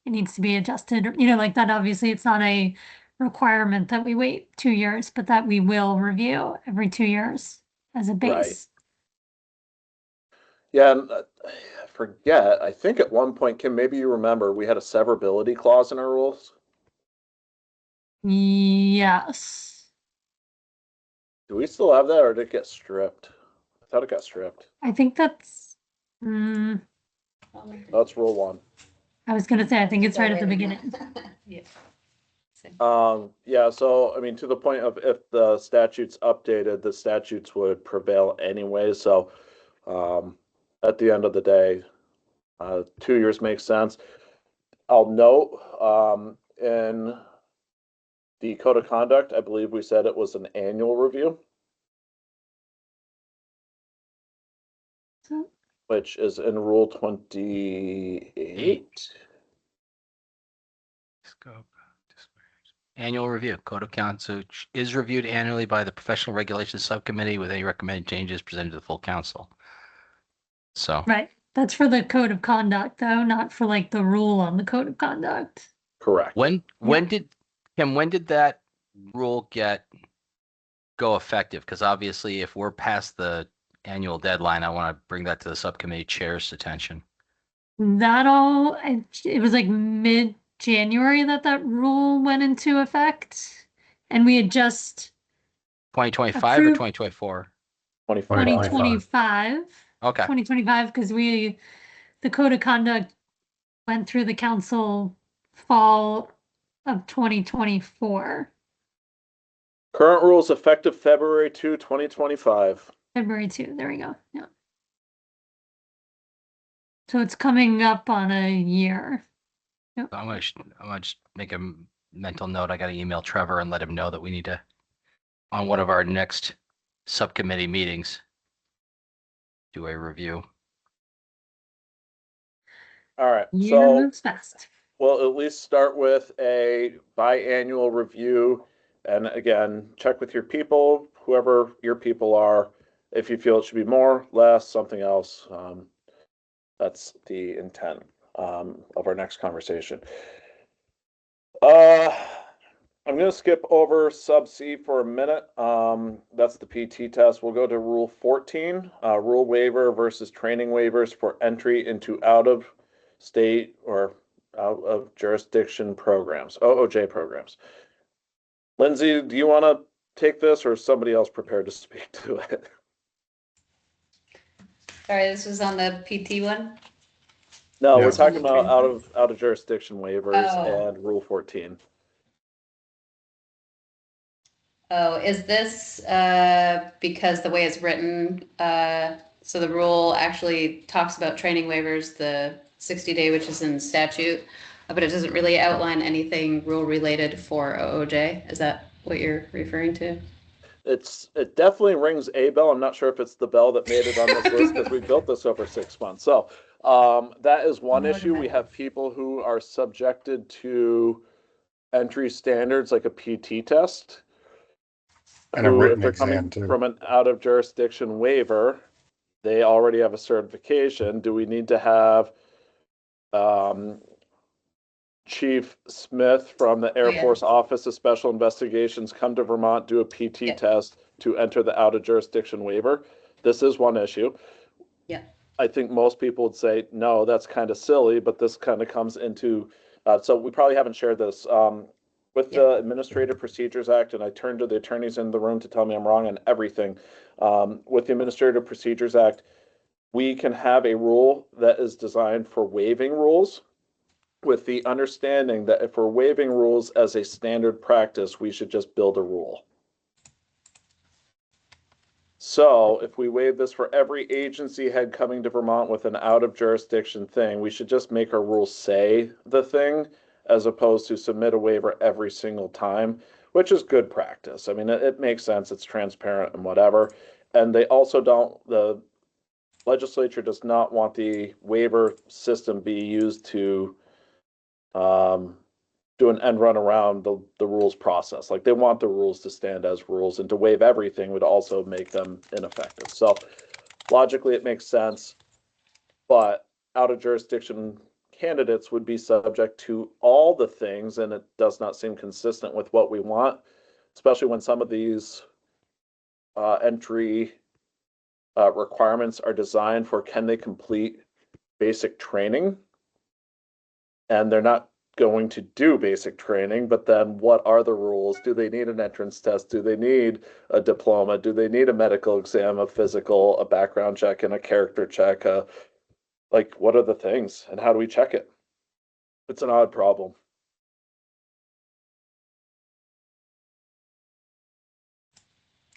it needs to be adjusted, like that. Obviously, it's not a requirement that we wait 2 years, but that we will review every 2 years as a base. Yeah, and I forget, I think at one point, Kim, maybe you remember, we had a severability clause in our rules. Yes. Do we still have that, or did it get stripped? I thought it got stripped. I think that's, That's Rule 1. I was gonna say, I think it's right at the beginning. Yeah. Yeah, so I mean, to the point of if the statute's updated, the statutes would prevail anyway, so at the end of the day, 2 years makes sense. I'll note, in the code of conduct, I believe we said it was an annual review, So, which is in Rule 28. Scope. Annual review. Code of conduct is reviewed annually by the Professional Regulations Subcommittee with any recommended changes presented to the full council. So, right, that's for the code of conduct though, not for like the rule on the code of conduct. Correct. when did that rule go effective? Because obviously, if we're past the annual deadline, I want to bring that to the subcommittee chair's attention. It was like mid-January that rule went into effect. And we had just 2025 or Approved- 2024? 2025. Okay. 2025, because the code of conduct went through the council fall of 2024, Current rules effective February 2, 2025. February 2. There we go. Yeah. So it's coming up on a year. I'm gonna just make a mental note. I got to email Trevor and let him know that we need to, on one of our next subcommittee meetings, do a review. All right, Year so moves fast. we'll at least start with a biannual review. And again, check with your people, whoever your people are. If you feel it should be more, less, something else. That's the intent of our next conversation. I'm going to skip over sub C for a minute. That's the PT test. We'll go to Rule 14, rule waiver versus training waivers for entry into out of state or out of jurisdiction programs, OOJ programs. Lindsay, do you want to take this, or is somebody else prepared to speak to it? Sorry, this was on the PT one? No, Yeah. we're talking about out of jurisdiction waivers Oh. and Rule 14. Oh, is this because the way it's written, so the rule actually talks about training waivers, the 60-day, which is in statute, but it doesn't really outline anything rule related for OOJ? Is that what you're referring to? It definitely rings a bell. I'm not sure if it's the bell that made it on this list because we built this over 6 months. So that is one issue. We have people who are subjected to entry standards like a PT test. And a Who, written if they're exam, coming too. from an out of jurisdiction waiver, they already have a certification. Do we need to have Chief Smith from the Air yeah. Force Office of Special Investigations come to Vermont, do a PT Yeah. test to enter the out of jurisdiction waiver? This is one issue. Yeah. I think most people would say, no, that's kind of silly, but this kind of comes into, so we probably haven't shared this. With the Administrative Procedures Act, and I turn to the attorneys in the room to tell me I'm wrong on everything. With the Administrative Procedures Act, we can have a rule that is designed for waiving rules, with the understanding that if we're waiving rules as a standard practice, we should just build a rule. So if we waive this for every agency head coming to Vermont with an out of jurisdiction thing, we should just make our rules say the thing as opposed to submit a waiver every single time, which is good practice. I mean, it makes sense. It's transparent and whatever. And they also the legislature does not want the waiver system be used to do an end run around the rules process. Like, they want the rules to stand as rules, and to waive everything would also make them ineffective. So logically it makes sense, but out of jurisdiction candidates would be subject to all the things, and it does not seem consistent with what we want, especially when some of these entry requirements are designed for can they complete basic training, and they're not going to do basic training. But then what are the rules? Do they need an entrance test? Do they need a diploma? Do they need a medical exam, a physical, a background check, and a character check? Like, what are the things, and how do we check it? It's an odd problem.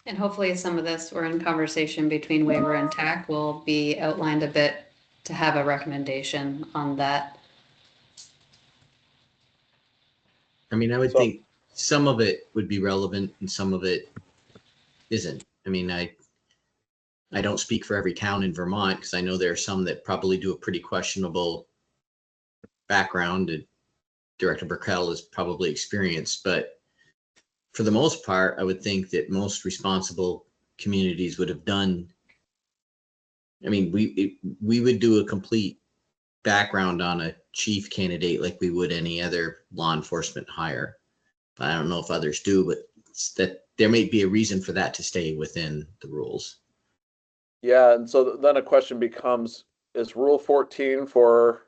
And hopefully some of this, we're in conversation between waiver and TAC, will be outlined a bit to have a recommendation on that. I mean, I would So- think some of it would be relevant and some of it isn't. I mean, I don't speak for every town in Vermont because I know there are some that probably do a pretty questionable background that Director Burkell is probably experienced, but for the most part, I would think that most responsible communities would have done. I mean, we would do a complete background on a chief candidate like we would any other law enforcement hire. I don't know if others do, but that there may be a reason for that to stay within the rules. Yeah, and so then a question becomes, is Rule 14 for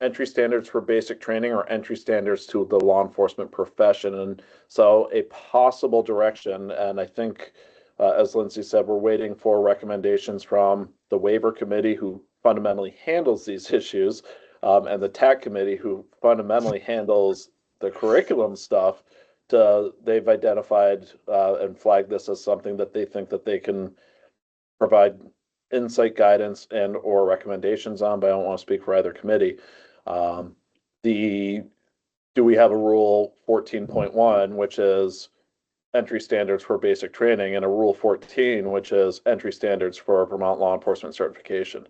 entry standards for basic training or entry standards to the law enforcement profession? And so a possible direction, and I think, as Lindsay said, we're waiting for recommendations from the waiver committee who fundamentally handles these issues, and the TAC committee who fundamentally handles the curriculum stuff. They've identified and flagged this as something that they think that they can provide insight, guidance, and or recommendations on, but I don't want to speak for either committee. Do we have a rule 14.1, which is entry standards for basic training, and a rule 14, which is entry standards for Vermont law enforcement certification?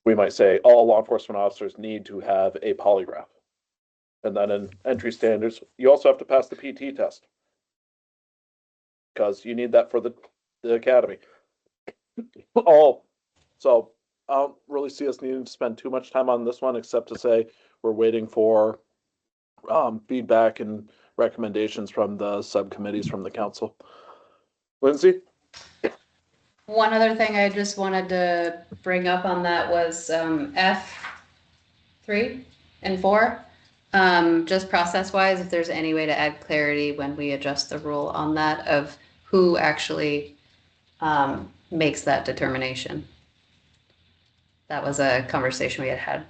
We might say all law enforcement officers need to have a polygraph. And then in entry standards, you also have to pass the PT test because you need that for the academy. So I don't really see us needing to spend too much time on this one, except to say we're waiting for feedback and recommendations from the subcommittees from the council. Lindsay? One other thing I just wanted to bring up on that was F3 and 4. Just process-wise, if there's any way to add clarity when we adjust the rule on that of who actually makes that determination. That was a conversation we had had.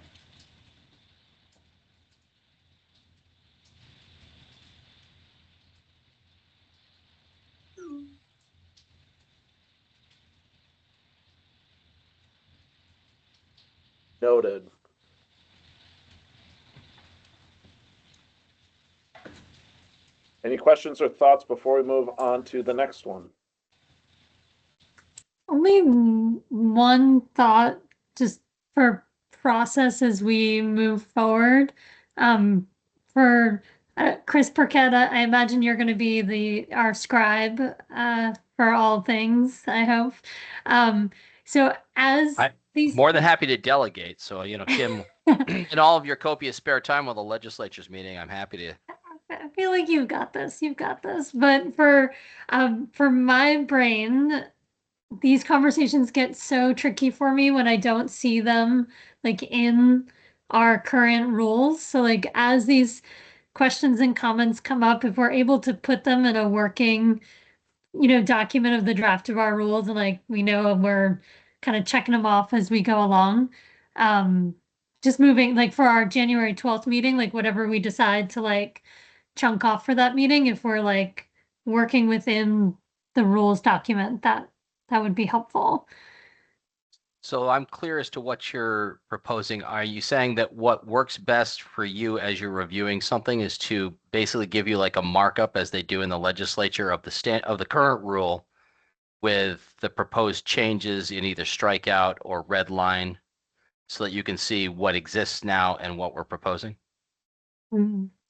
Noted. Any questions or thoughts before we move on to the next one? Only one thought, just for process as we move forward. For Chris Burkett, I imagine you're going to be our scribe for all things, I hope. So as these More than happy to delegate. So, Kim, in all of your copious spare time while the legislature's meeting, I'm happy to. I feel like you've got this. But for my brain, these conversations get so tricky for me when I don't see them like in our current rules. So like as these questions and comments come up, if we're able to put them in a working, document of the draft of our rules, and like we know we're kind of checking them off as we go along. Just moving like for our January 12th meeting, like whatever we decide to like chunk off for that meeting, if we're like working within the rules document, that would be helpful. So I'm clear as to what you're proposing. Are you saying that what works best for you as you're reviewing something is to basically give you like a markup as they do in the legislature of the current rule with the proposed changes in either strikeout or red line so that you can see what exists now and what we're proposing?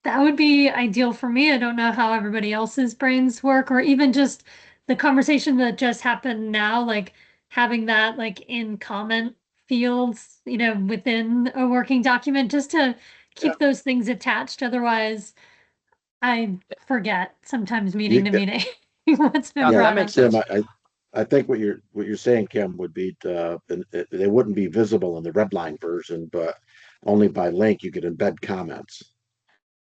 That would be ideal for me. I don't know how everybody else's brains work, or even just the conversation that just happened now, like having that like in comment fields, within a working document, just to keep those things attached. Otherwise, I forget sometimes meeting to meeting what's been Yeah, that brought makes up. sense. Tim, I think what you're saying, Kim, would be they wouldn't be visible in the red line version, but only by link you could embed comments.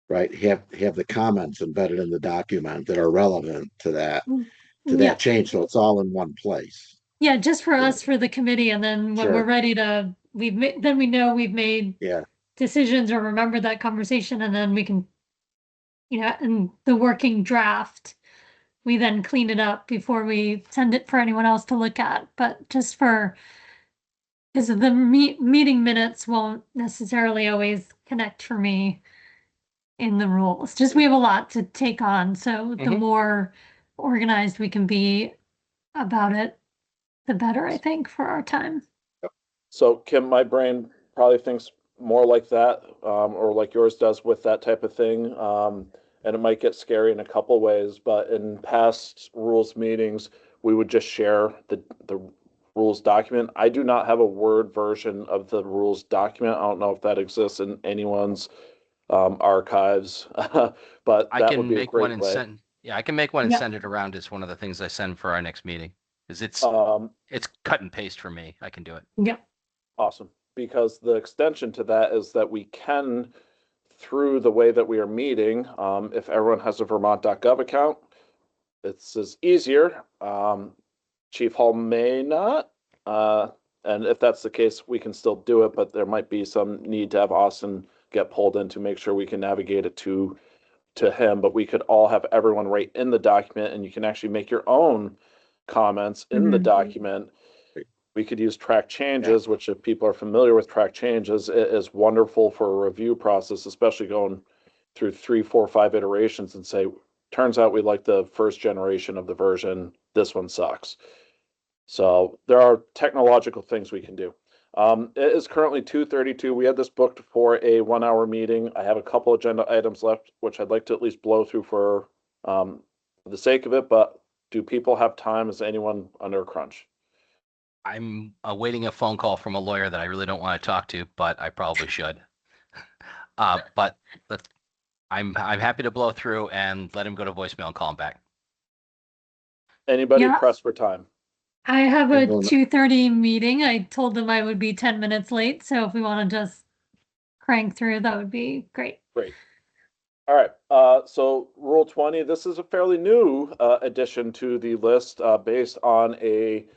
Right? Have the comments embedded in the document that are relevant to that Yeah. change, so it's all in one place. Yeah, just for us, for the committee, and then when we're Sure. ready to, then we know we've made Yeah. decisions or remember that conversation, and then we can, in the working draft, we then clean it up before we send it for anyone else to look at, but just for, because the meeting minutes won't necessarily always connect for me in the rules. Just we have a lot to take on, so the Mhm. more organized we can be about it, the better, I think, for our time. So Kim, my brain probably thinks more like that, or like yours does with that type of thing. And it might get scary in a couple ways, but in past rules meetings, we would just share the rules document. I do not have a Word version of the rules document. I don't know if that exists in anyone's archives, but I that would can be a make one great and way. send, yeah, I can make one and Yep. send it around as one of the things I send for our next meeting. Because Um, it's cut and paste for me. I can do it. Yep. Awesome, because the extension to that is that we can, through the way that we are meeting, if everyone has a Vermont.gov account, this is easier. Chief Hall may not, and if that's the case, we can still do it, but there might be some need to have Austin get pulled in to make sure we can navigate it to him, but we could all have everyone right in the document, and you can actually make your own comments in the Mhm. document. We could use track changes, which if people are familiar with track changes, it is wonderful for a review process, especially going through 3, 4, 5 iterations and say, turns out we like the first generation of the version. This one sucks. So there are technological things we can do. It is currently 2:32. We had this booked for a 1-hour meeting. I have a couple agenda items left, which I'd like to at least blow through for the sake of it. But do people have time? Is anyone under a crunch? I'm awaiting a phone call from a lawyer that I really don't want to talk to, but I probably should. But I'm happy to blow through and let him go to voicemail and call him back. Anybody Yeah. pressed for time? I have a And we'll- 2:30 meeting. I told them I would be 10 minutes late, so if we want to just crank through, that would be great. Great. All right. So Rule 20, this is a fairly new addition to the list based on a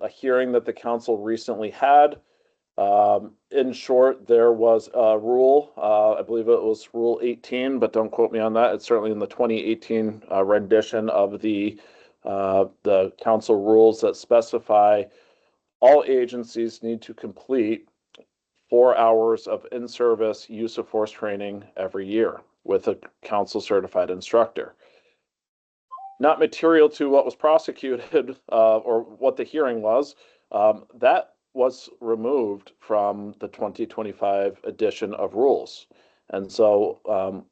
hearing that the council recently had. In short, there was a rule, I believe it was Rule 18, but don't quote me on that. It's certainly in the 2018 rendition of the council rules that specify all agencies need to complete 4 hours of in-service use of force training every year with a council certified instructor. Not material to what was prosecuted or what the hearing was, that was removed from the 2025 edition of rules. And so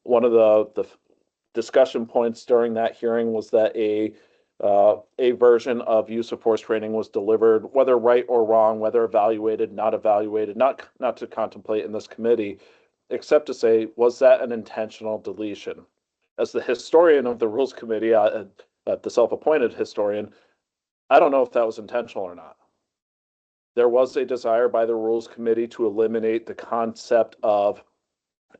one of the discussion points during that hearing was that a version of use of force training was delivered, whether right or wrong, whether evaluated, not to contemplate in this committee, except to say, was that an intentional deletion? As the historian of the Rules Committee, the self-appointed historian, I don't know if that was intentional or not. There was a desire by the Rules Committee to eliminate the concept of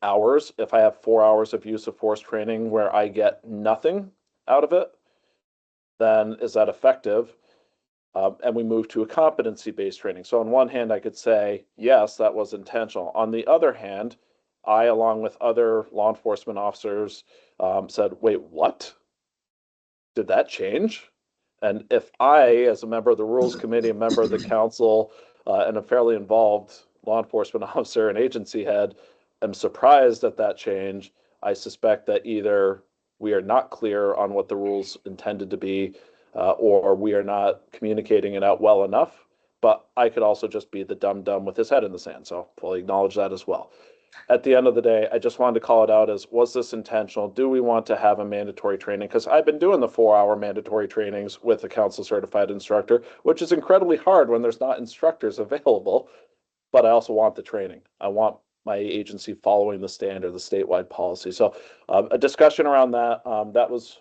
hours. If I have 4 hours of use of force training where I get nothing out of it, then is that effective? And we move to a competency-based training. So on one hand, I could say, yes, that was intentional. On the other hand, I, along with other law enforcement officers, said, wait, what? Did that change? And if I, as a member of the Rules Committee, a member of the council, and a fairly involved law enforcement officer and agency head, am surprised at that change, I suspect that either we are not clear on what the rules intended to be, or we are not communicating it out well enough. But I could also just be the dumb with his head in the sand. So fully acknowledge that as well. At the end of the day, I just wanted to call it out as, was this intentional? Do we want to have a mandatory training? Because I've been doing the 4-hour mandatory trainings with a council certified instructor, which is incredibly hard when there's not instructors available. But I also want the training. I want my agency following the standard, the statewide policy. So a discussion around that, that was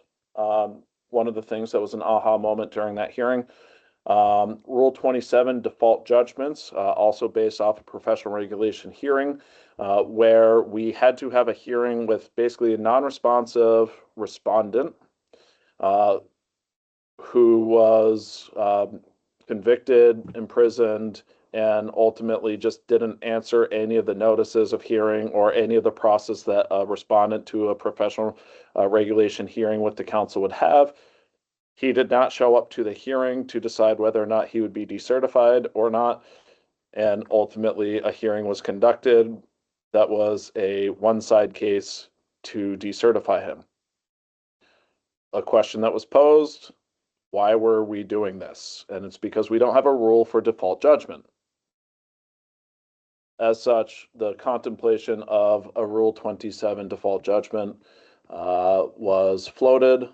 one of the things that was an aha moment during that hearing. Rule 27, default judgments, also based off a professional regulation hearing, where we had to have a hearing with basically a non-responsive respondent who was convicted, imprisoned, and ultimately just didn't answer any of the notices of hearing or any of the process that a respondent to a professional regulation hearing with the council would have. He did not show up to the hearing to decide whether or not he would be decertified or not. And ultimately, a hearing was conducted that was a one-side case to decertify him. A question that was posed, why were we doing this? And it's because we don't have a rule for default judgment. As such, the contemplation of a Rule 27 default judgment was floated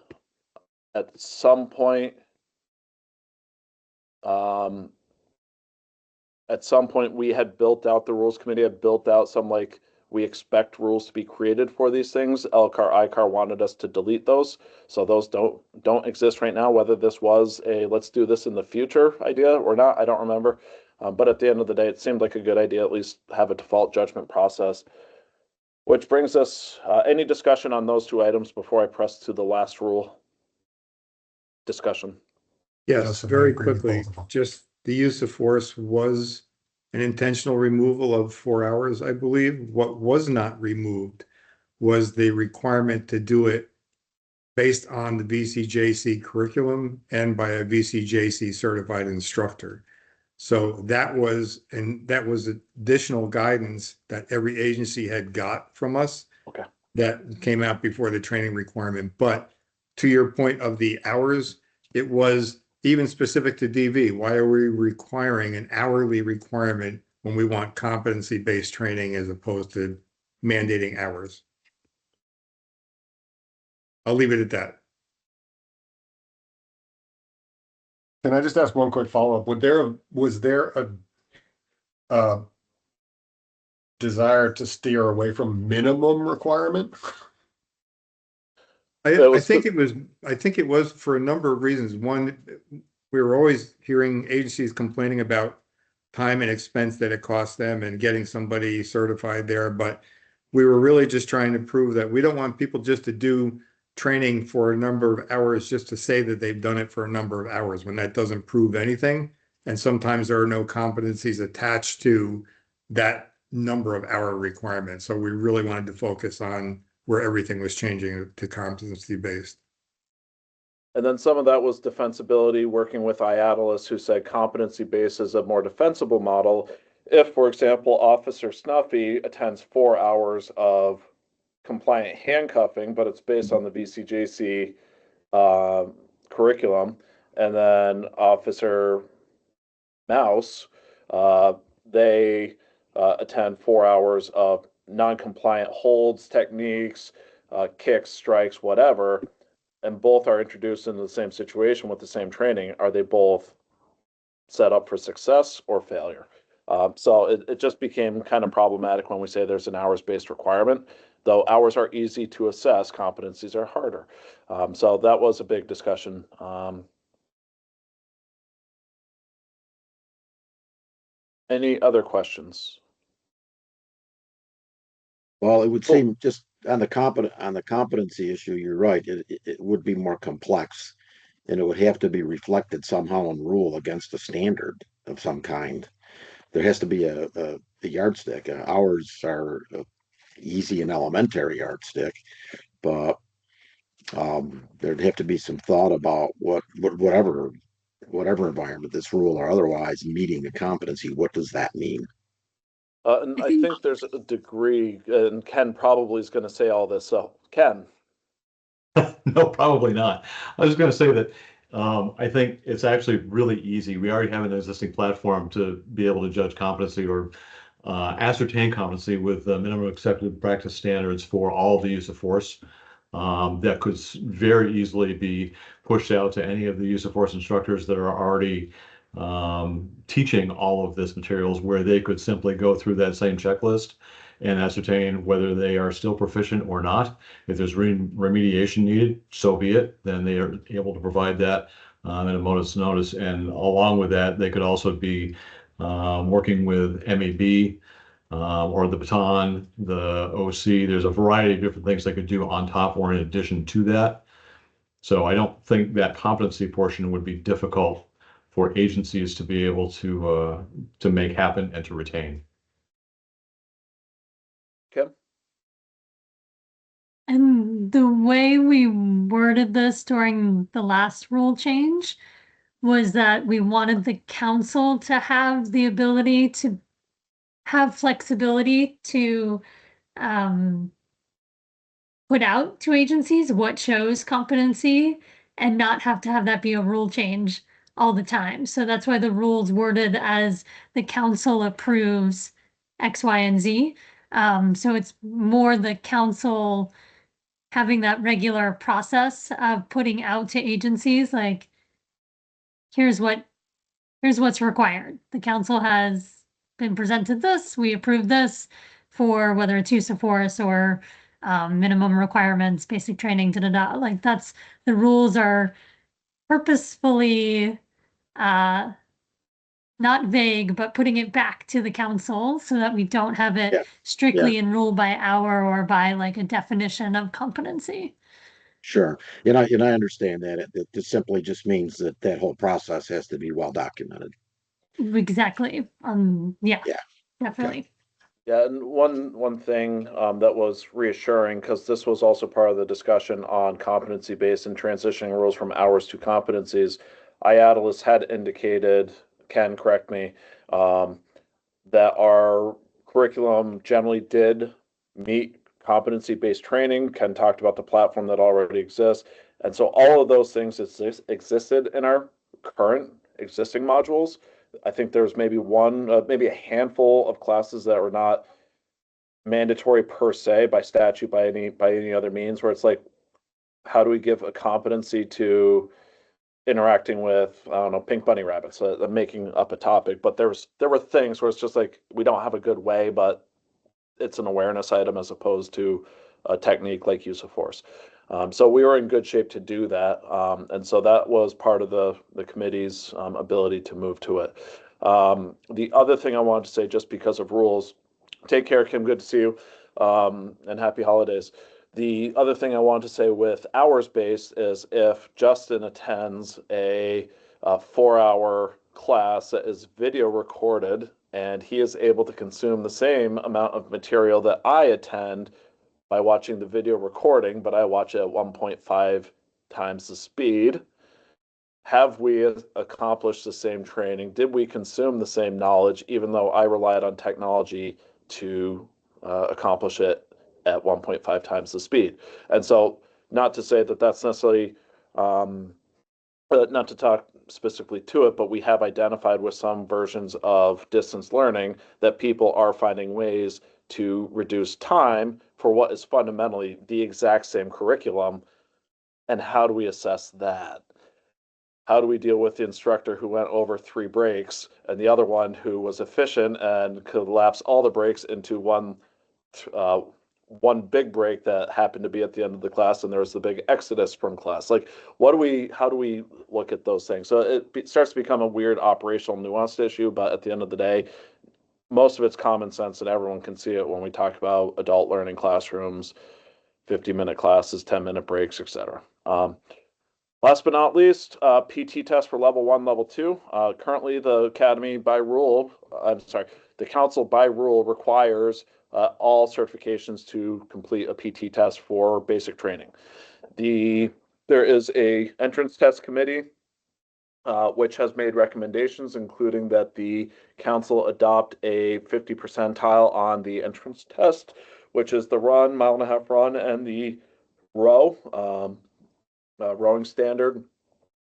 at some point. At some point, we had built out, the rules committee had built out some, like, we expect rules to be created for these things. LCAR, ICAR wanted us to delete those. So those don't exist right now. Whether this was a let's do this in the future idea or not, I don't remember. But at the end of the day, it seemed like a good idea, at least have a default judgment process. Which brings us, any discussion on those two items before I press to the last rule discussion? Yes, Joseph, I very agree with quickly, both of them. just the use of force was an intentional removal of 4 hours, I believe. What was not removed was the requirement to do it based on the VCJC curriculum and by a VCJC certified instructor. So that was additional guidance that every agency had got from us. Okay. That came out before the training requirement. But to your point of the hours, it was even specific to DV. Why are we requiring an hourly requirement when we want competency-based training as opposed to mandating hours? I'll leave it at that. Can I just ask one quick follow-up? Was there a desire to steer away from minimum requirement? I think it was for a number of reasons. One, we were always hearing agencies complaining about time and expense that it cost them and getting somebody certified there. But we were really just trying to prove that we don't want people just to do training for a number of hours just to say that they've done it for a number of hours when that doesn't prove anything. And sometimes there are no competencies attached to that number of hour requirement. So we really wanted to focus on where everything was changing to competency based. And then some of that was defensibility, working with IATLS, who said competency based is a more defensible model. If, for example, Officer Snuffy attends 4 hours of compliant handcuffing, but it's based on the VCJC curriculum, and then Officer Mouse, they attend 4 hours of non-compliant holds, techniques, kicks, strikes, whatever, and both are introduced into the same situation with the same training. Are they both set up for success or failure? So it just became kind of problematic when we say there's an hours-based requirement. Though hours are easy to assess, competencies are harder. So that was a big discussion. Any other questions? Well, it would seem just on the competency issue, you're right. It would be more complex, and it would have to be reflected somehow in rule against a standard of some kind. There has to be a yardstick. Hours are easy and elementary yardstick, but there'd have to be some thought about whatever environment, this rule or otherwise, meeting a competency. What does that mean? And I think there's a degree, and Ken probably is going to say all this. So, Ken. No, probably not. I was going to say that I think it's actually really easy. We already have an existing platform to be able to judge competency or ascertain competency with minimum accepted practice standards for all the use of force. That could very easily be pushed out to any of the use of force instructors that are already teaching all of this materials, where they could simply go through that same checklist and ascertain whether they are still proficient or not. If there's remediation needed, so be it. Then they are able to provide that in a moment's notice. And along with that, they could also be working with MAB or the baton, the OC. There's a variety of different things they could do on top or in addition to that. So I don't think that competency portion would be difficult for agencies to be able to make happen and to retain. Kim? And the way we worded this during the last rule change was that we wanted the council to have the ability to have flexibility to put out to agencies what shows competency and not have to have that be a rule change all the time. So that's why the rules worded as the council approves X, Y, and Z. So it's more the council having that regular process of putting out to agencies like, here's what's required. The council has been presented this, we approve this for whether it's use of force or minimum requirements, basic training, like that's, the rules are purposefully not vague, but putting it back to the council so that we don't have Yeah, it strictly in rule by hour or by like a definition of competency. sure. And I understand that. It simply just means that that whole process has to be well documented. Exactly. Yeah, Yeah. definitely. Yeah, and one thing that was reassuring, because this was also part of the discussion on competency-based and transitioning rules from hours to competencies. IATLS had indicated, Ken, correct me, that our curriculum generally did meet competency-based training. Ken talked about the platform that already exists. And so all of those things existed in our current existing modules. I think there's maybe maybe a handful of classes that were not mandatory per se by statute by any other means, where it's like, how do we give a competency to interacting with, I don't know, pink bunny rabbits? I'm making up a topic, but there were things where it's just like, we don't have a good way, but it's an awareness item as opposed to a technique like use of force. So we were in good shape to do that. And so that was part of the committee's ability to move to it. The other thing I wanted to say, just because of rules, take care, Kim, good to see you, and happy holidays. The other thing I wanted to say with hours based is if Justin attends a 4-hour class that is video recorded and he is able to consume the same amount of material that I attend by watching the video recording, but I watch it at 1.5 times the speed. Have we accomplished the same training? Did we consume the same knowledge, even though I relied on technology to accomplish it at 1.5 times the speed? And so, not to say that that's necessarily, not to talk specifically to it, but we have identified with some versions of distance learning that people are finding ways to reduce time for what is fundamentally the exact same curriculum. And how do we assess that? How do we deal with the instructor who went over 3 breaks and the other one who was efficient and collapsed all the breaks into one big break that happened to be at the end of the class, and there was the big exodus from class? Like, how do we look at those things? So it starts to become a weird operational nuanced issue, but at the end of the day, most of it's common sense and everyone can see it when we talk about adult learning classrooms, 50-minute classes, 10-minute breaks, etc. Last but not least, PT test for level 1, level 2. Currently, the council by rule requires all certifications to complete a PT test for basic training. There is a entrance test committee which has made recommendations, including that the council adopt a 50 percentile on the entrance test, which is the run, 1.5 mile run, and the row. Rowing standard.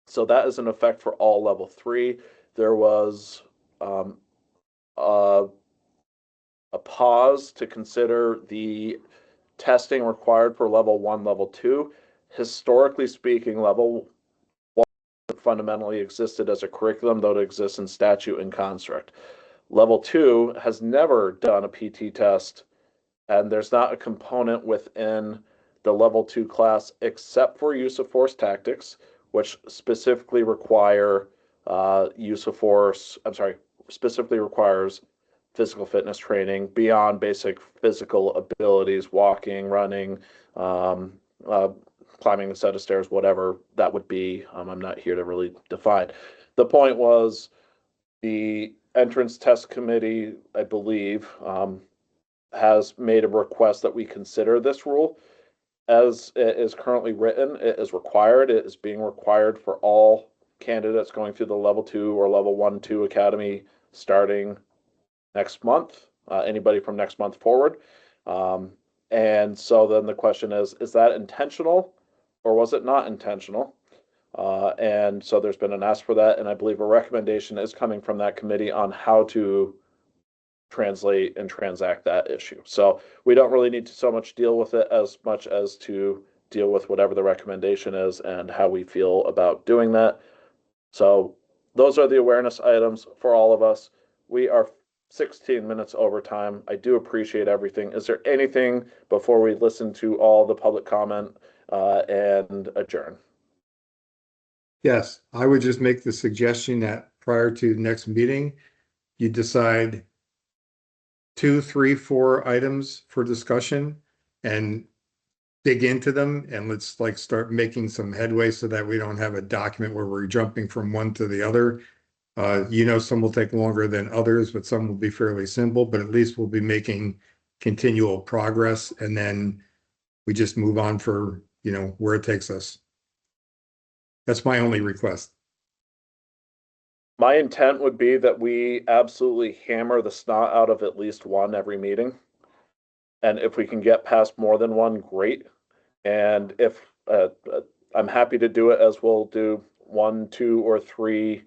So that is in effect for all level 3. There was a pause to consider the testing required for level 1, level 2. Historically speaking, level 1 fundamentally existed as a curriculum, though it exists in statute and construct. Level 2 has never done a PT test, and there's not a component within the level 2 class except for use of force tactics, which specifically requires physical fitness training beyond basic physical abilities, walking, running, climbing a set of stairs, whatever that would be. I'm not here to really define. the point was the entrance test committee, I believe, has made a request that we consider this rule. As it is currently written, it is required. It is being required for all candidates going through the level 2 or level 1-2 academy starting next month, anybody from next month forward. And so then the question is that intentional or was it not intentional? And so there's been an ask for that, and I believe a recommendation is coming from that committee on how to translate and transact that issue. So we don't really need to so much deal with it as much as to deal with whatever the recommendation is and how we feel about doing that. So those are the awareness items for all of us. We are 16 minutes over time. I do appreciate everything. Is there anything before we listen to all the public comment and adjourn? Yes, I would just make the suggestion that prior to the next meeting, you decide 2, 3, 4 items for discussion and dig into them, and let's like start making some headway so that we don't have a document where we're jumping from one to the other. Some will take longer than others, but some will be fairly simple, but at least we'll be making continual progress, and then we just move on for, where it takes us. That's my only request. My intent would be that we absolutely hammer the snot out of at least one every meeting. And if we can get past more than one, great. And if I'm happy to do it as we'll do 1, 2, or 3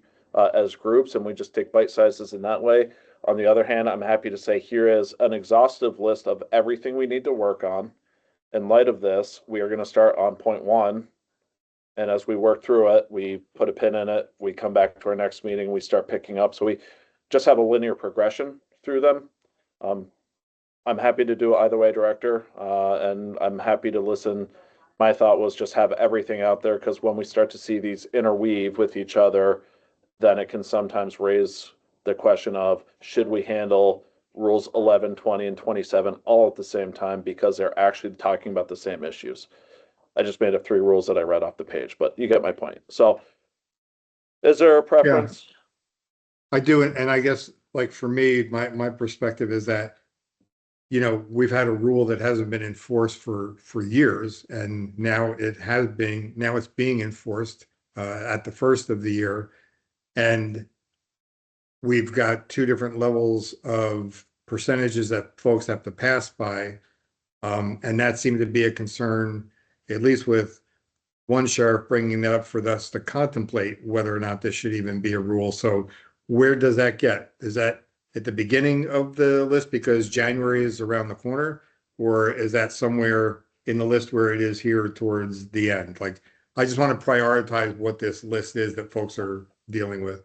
as groups, and we just take bite sizes in that way. On the other hand, I'm happy to say here is an exhaustive list of everything we need to work on. In light of this, we are going to start on point 1. And as we work through it, we put a pin in it. We come back to our next meeting, we start picking up. So we just have a linear progression through them. I'm happy to do it either way, Director, and I'm happy to listen. My thought was just have everything out there, because when we start to see these interweave with each other, then it can sometimes raise the question of should we handle rules 11, 20, and 27 all at the same time, because they're actually talking about the same issues. I just made up 3 rules that I read off the page, but you get my point. So is there a preference? I do, and I guess like for me, my perspective is that, we've had a rule that hasn't been enforced for years, and now it's being enforced at the first of the year, and we've got 2 different levels of percentages that folks have to pass by, and that seemed to be a concern, at least with one sheriff bringing that up for us to contemplate whether or not this should even be a rule. So where does that get? Is that at the beginning of the list because January is around the corner, or is that somewhere in the list where it is here towards the end? Like, I just want to prioritize what this list is that folks are dealing with.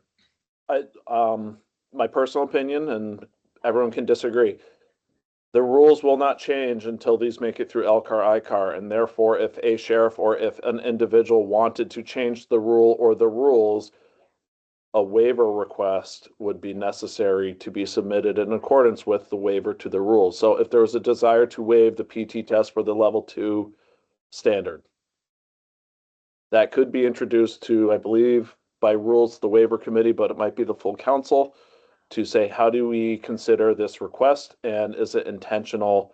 My personal opinion, and everyone can disagree, the rules will not change until these make it through LCAR, ICAR, and therefore if a sheriff or if an individual wanted to change the rule or the rules, a waiver request would be necessary to be submitted in accordance with the waiver to the rules. So if there was a desire to waive the PT test for the level 2 standard, that could be introduced to, I believe, by rules, the waiver committee, but it might be the full council, to say, how do we consider this request, and is it intentional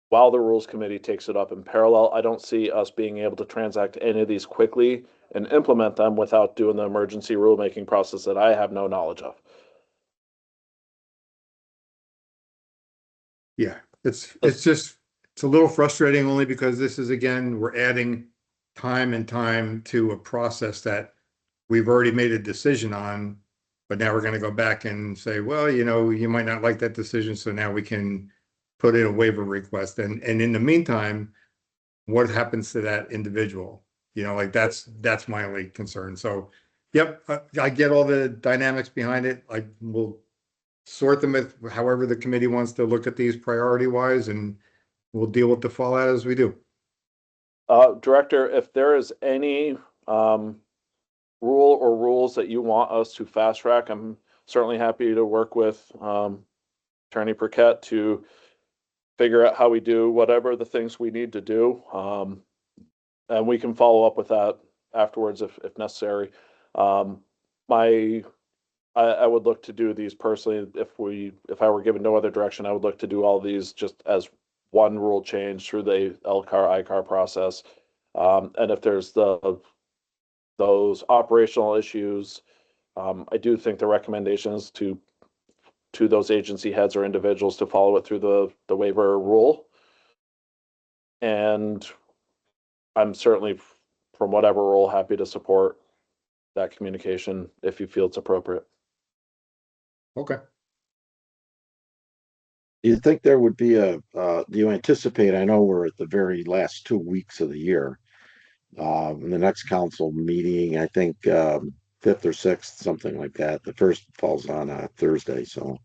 while the rules committee takes it up in parallel? I don't see us being able to transact any of these quickly and implement them without doing the emergency rulemaking process that I have no knowledge of. Yeah, it's a little frustrating only because this is, again, we're adding time and time to a process that we've already made a decision on, but now we're going to go back and say, well, you might not like that decision, so now we can put in a waiver request. And in the meantime, what happens to that individual? Like that's my only concern. So, yep, I get all the dynamics behind it. I will sort them with however the committee wants to look at these priority wise, and we'll deal with the fallout as we do. Director, if there is any rule or rules that you want us to fast track, I'm certainly happy to work with Attorney Burkett to figure out how we do whatever the things we need to do. And we can follow up with that afterwards if necessary. I would look to do these personally. If I were given no other direction, I would look to do all these just as one rule change through the LCAR, ICAR process. And if there's those operational issues, I do think the recommendation is to those agency heads or individuals to follow it through the waiver rule. And I'm certainly, from whatever role, happy to support that communication if you feel it's appropriate. Okay. Do you think there would be do you anticipate, I know we're at the very last 2 weeks of the year, in the next council meeting, I think, 5th or 6th, something like that. The first falls on a Thursday, so.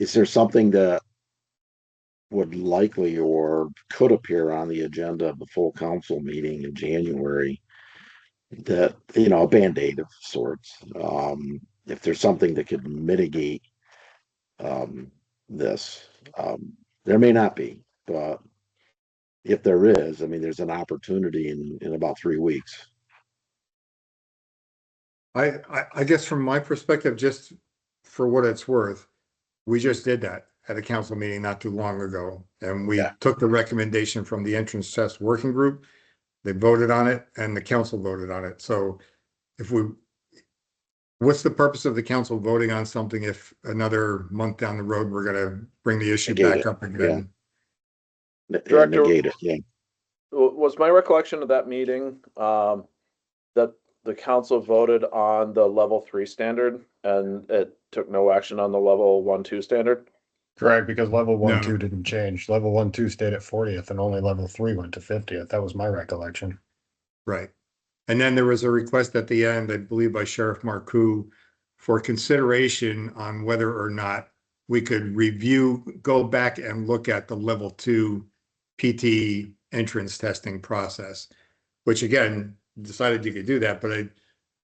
Is there something that would likely or could appear on the agenda of the full council meeting in January that, a Band-Aid of sorts, if there's something that could mitigate this, there may not be, but if there is, I mean, there's an opportunity in about 3 weeks. I guess from my perspective, just for what it's worth, we just did that at a council meeting not too long ago. And we Yeah. took the recommendation from the entrance test working group. They voted on it and the council voted on it. So what's the purpose of the council voting on something if another month down the road, we're gonna bring the issue Negate back it, up again? Director- Negate it, yeah. Was my recollection of that meeting, that the council voted on the level 3 standard and it took no action on the level 1-2 standard? Correct, because level one, No. 2 didn't change. Level 1, 2 stayed at 40th and only level 3 went to 50th. That was my recollection. Right. And then there was a request at the end, I believe by Sheriff Marcoux, for consideration on whether or not we could go back and look at the level 2 PT entrance testing process, which again, decided you could do that, but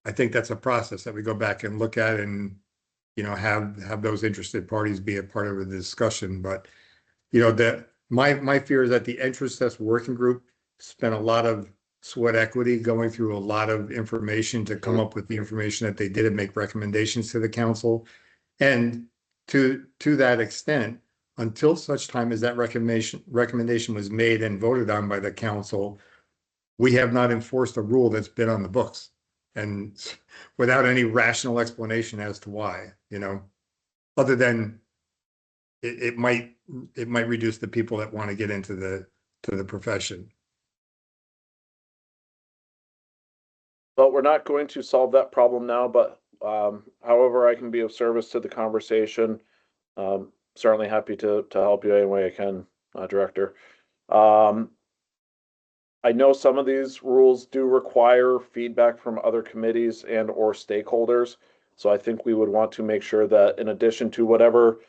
I think that's a process that we go back and look at and, have those interested parties be a part of the discussion. But, my fear is that the entrance test working group spent a lot of sweat equity going through a lot of information to come up with the information that they did and make recommendations to the council. And to that extent, until such time as that recommendation was made and voted on by the council, we have not enforced a rule that's been on the books and without any rational explanation as to why, other than it might reduce the people that want to get into the profession. But we're not going to solve that problem now, but however I can be of service to the conversation, certainly happy to help you any way I can, Director. I know some of these rules do require feedback from other committees and or stakeholders. So I think we would want to make sure that in addition to whatever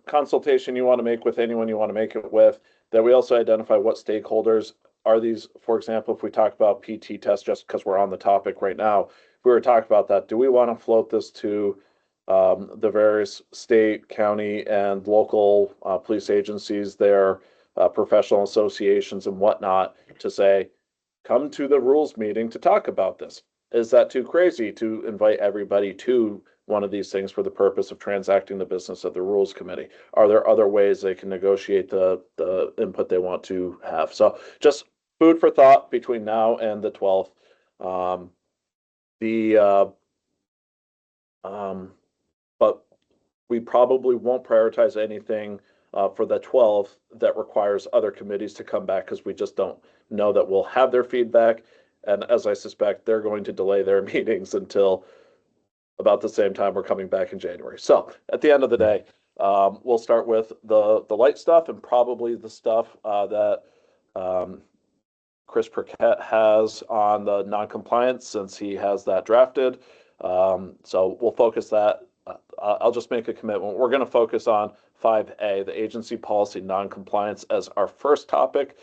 consultation you want to make with anyone you want to make it with, that we also identify what stakeholders are these. For example, if we talk about PT tests, just because we're on the topic right now, if we were talking about that, do we want to float this to the various state, county, and local police agencies, their professional associations and whatnot, to say, come to the rules meeting to talk about this? Is that too crazy to invite everybody to one of these things for the purpose of transacting the business of the rules committee? Are there other ways they can negotiate the input they want to have? So just food for thought between now and the 12th. But we probably won't prioritize anything for the 12th that requires other committees to come back, because we just don't know that we'll have their feedback. And as I suspect, they're going to delay their meetings until about the same time we're coming back in January. So at the end of the day, we'll start with the light stuff and probably the stuff that Chris Burkett has on the non-compliance, since he has that drafted. So we'll focus that. I'll just make a commitment. We're going to focus on 5A, the agency policy non-compliance, as our first topic.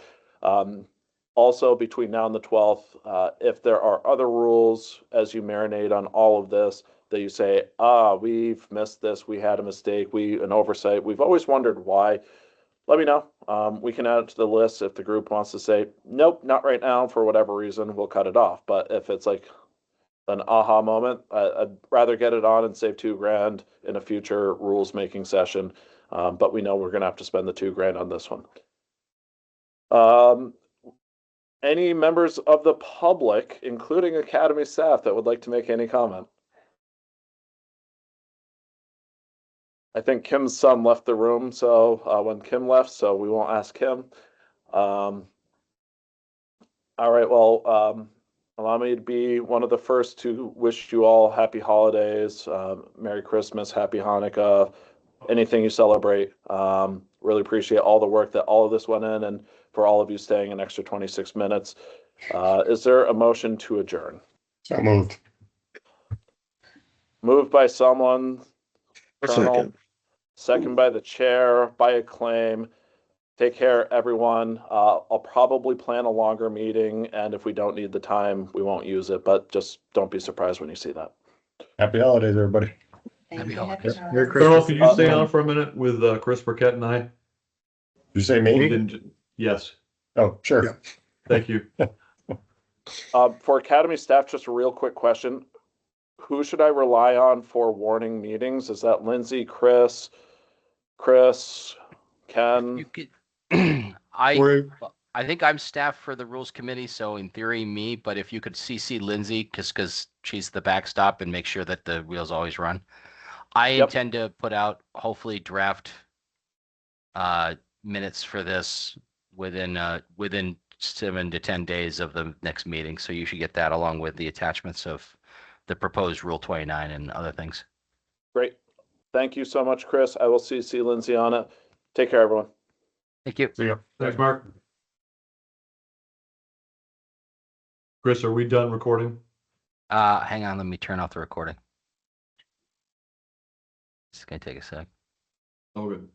Also, between now and the 12th, if there are other rules as you marinate on all of this that you say, we've missed this, we had a mistake, an oversight, we've always wondered why, let me know. We can add it to the list. If the group wants to say, nope, not right now, for whatever reason, we'll cut it off. But if it's like, an aha moment. I'd rather get it on and save $2,000 in a future rules making session. But we know we're gonna have to spend the $2,000 on this one. Any members of the public, including Academy staff, that would like to make any comment? I think Kim's son left the room, so when Kim left, so we won't ask him. All right, well, allow me to be one of the first to wish you all happy holidays, Merry Christmas, Happy Hanukkah, anything you celebrate. Really appreciate all the work that all of this went in, and for all of you staying an extra 26 minutes. Is there a motion to adjourn? So moved. Moved by someone, Colonel, Second. second by the chair, by acclaim. Take care, everyone. I'll probably plan a longer meeting, and if we don't need the time, we won't use it, but just don't be surprised when you see that. Happy holidays, everybody. Happy you. holidays. Merry Colonel, Christmas. can you stay on for a minute with Chris Burkett and I? Did you say You me? didn't- Yes, Oh, sure. Yeah. thank you. For Academy staff, just a real quick question. Who should I rely on for warning meetings? Is that Lindsay, Chris, Ken? You could, We're- I think I'm staff for the rules committee, so in theory, me, but if you could CC Lindsay, because she's the backstop and make sure that the wheels always run. I Yep. intend to put out hopefully draft minutes for this within 7 to 10 days of the next meeting. So you should get that along with the attachments of the proposed Rule 29 and other things. Great. Thank you so much, Chris. I will CC Lindsay on it. Take care, everyone. Thank you. See ya. Thanks, Mark. Chris, are we done recording? Hang on, let me turn off the recording. It's gonna take a sec. Oh, good.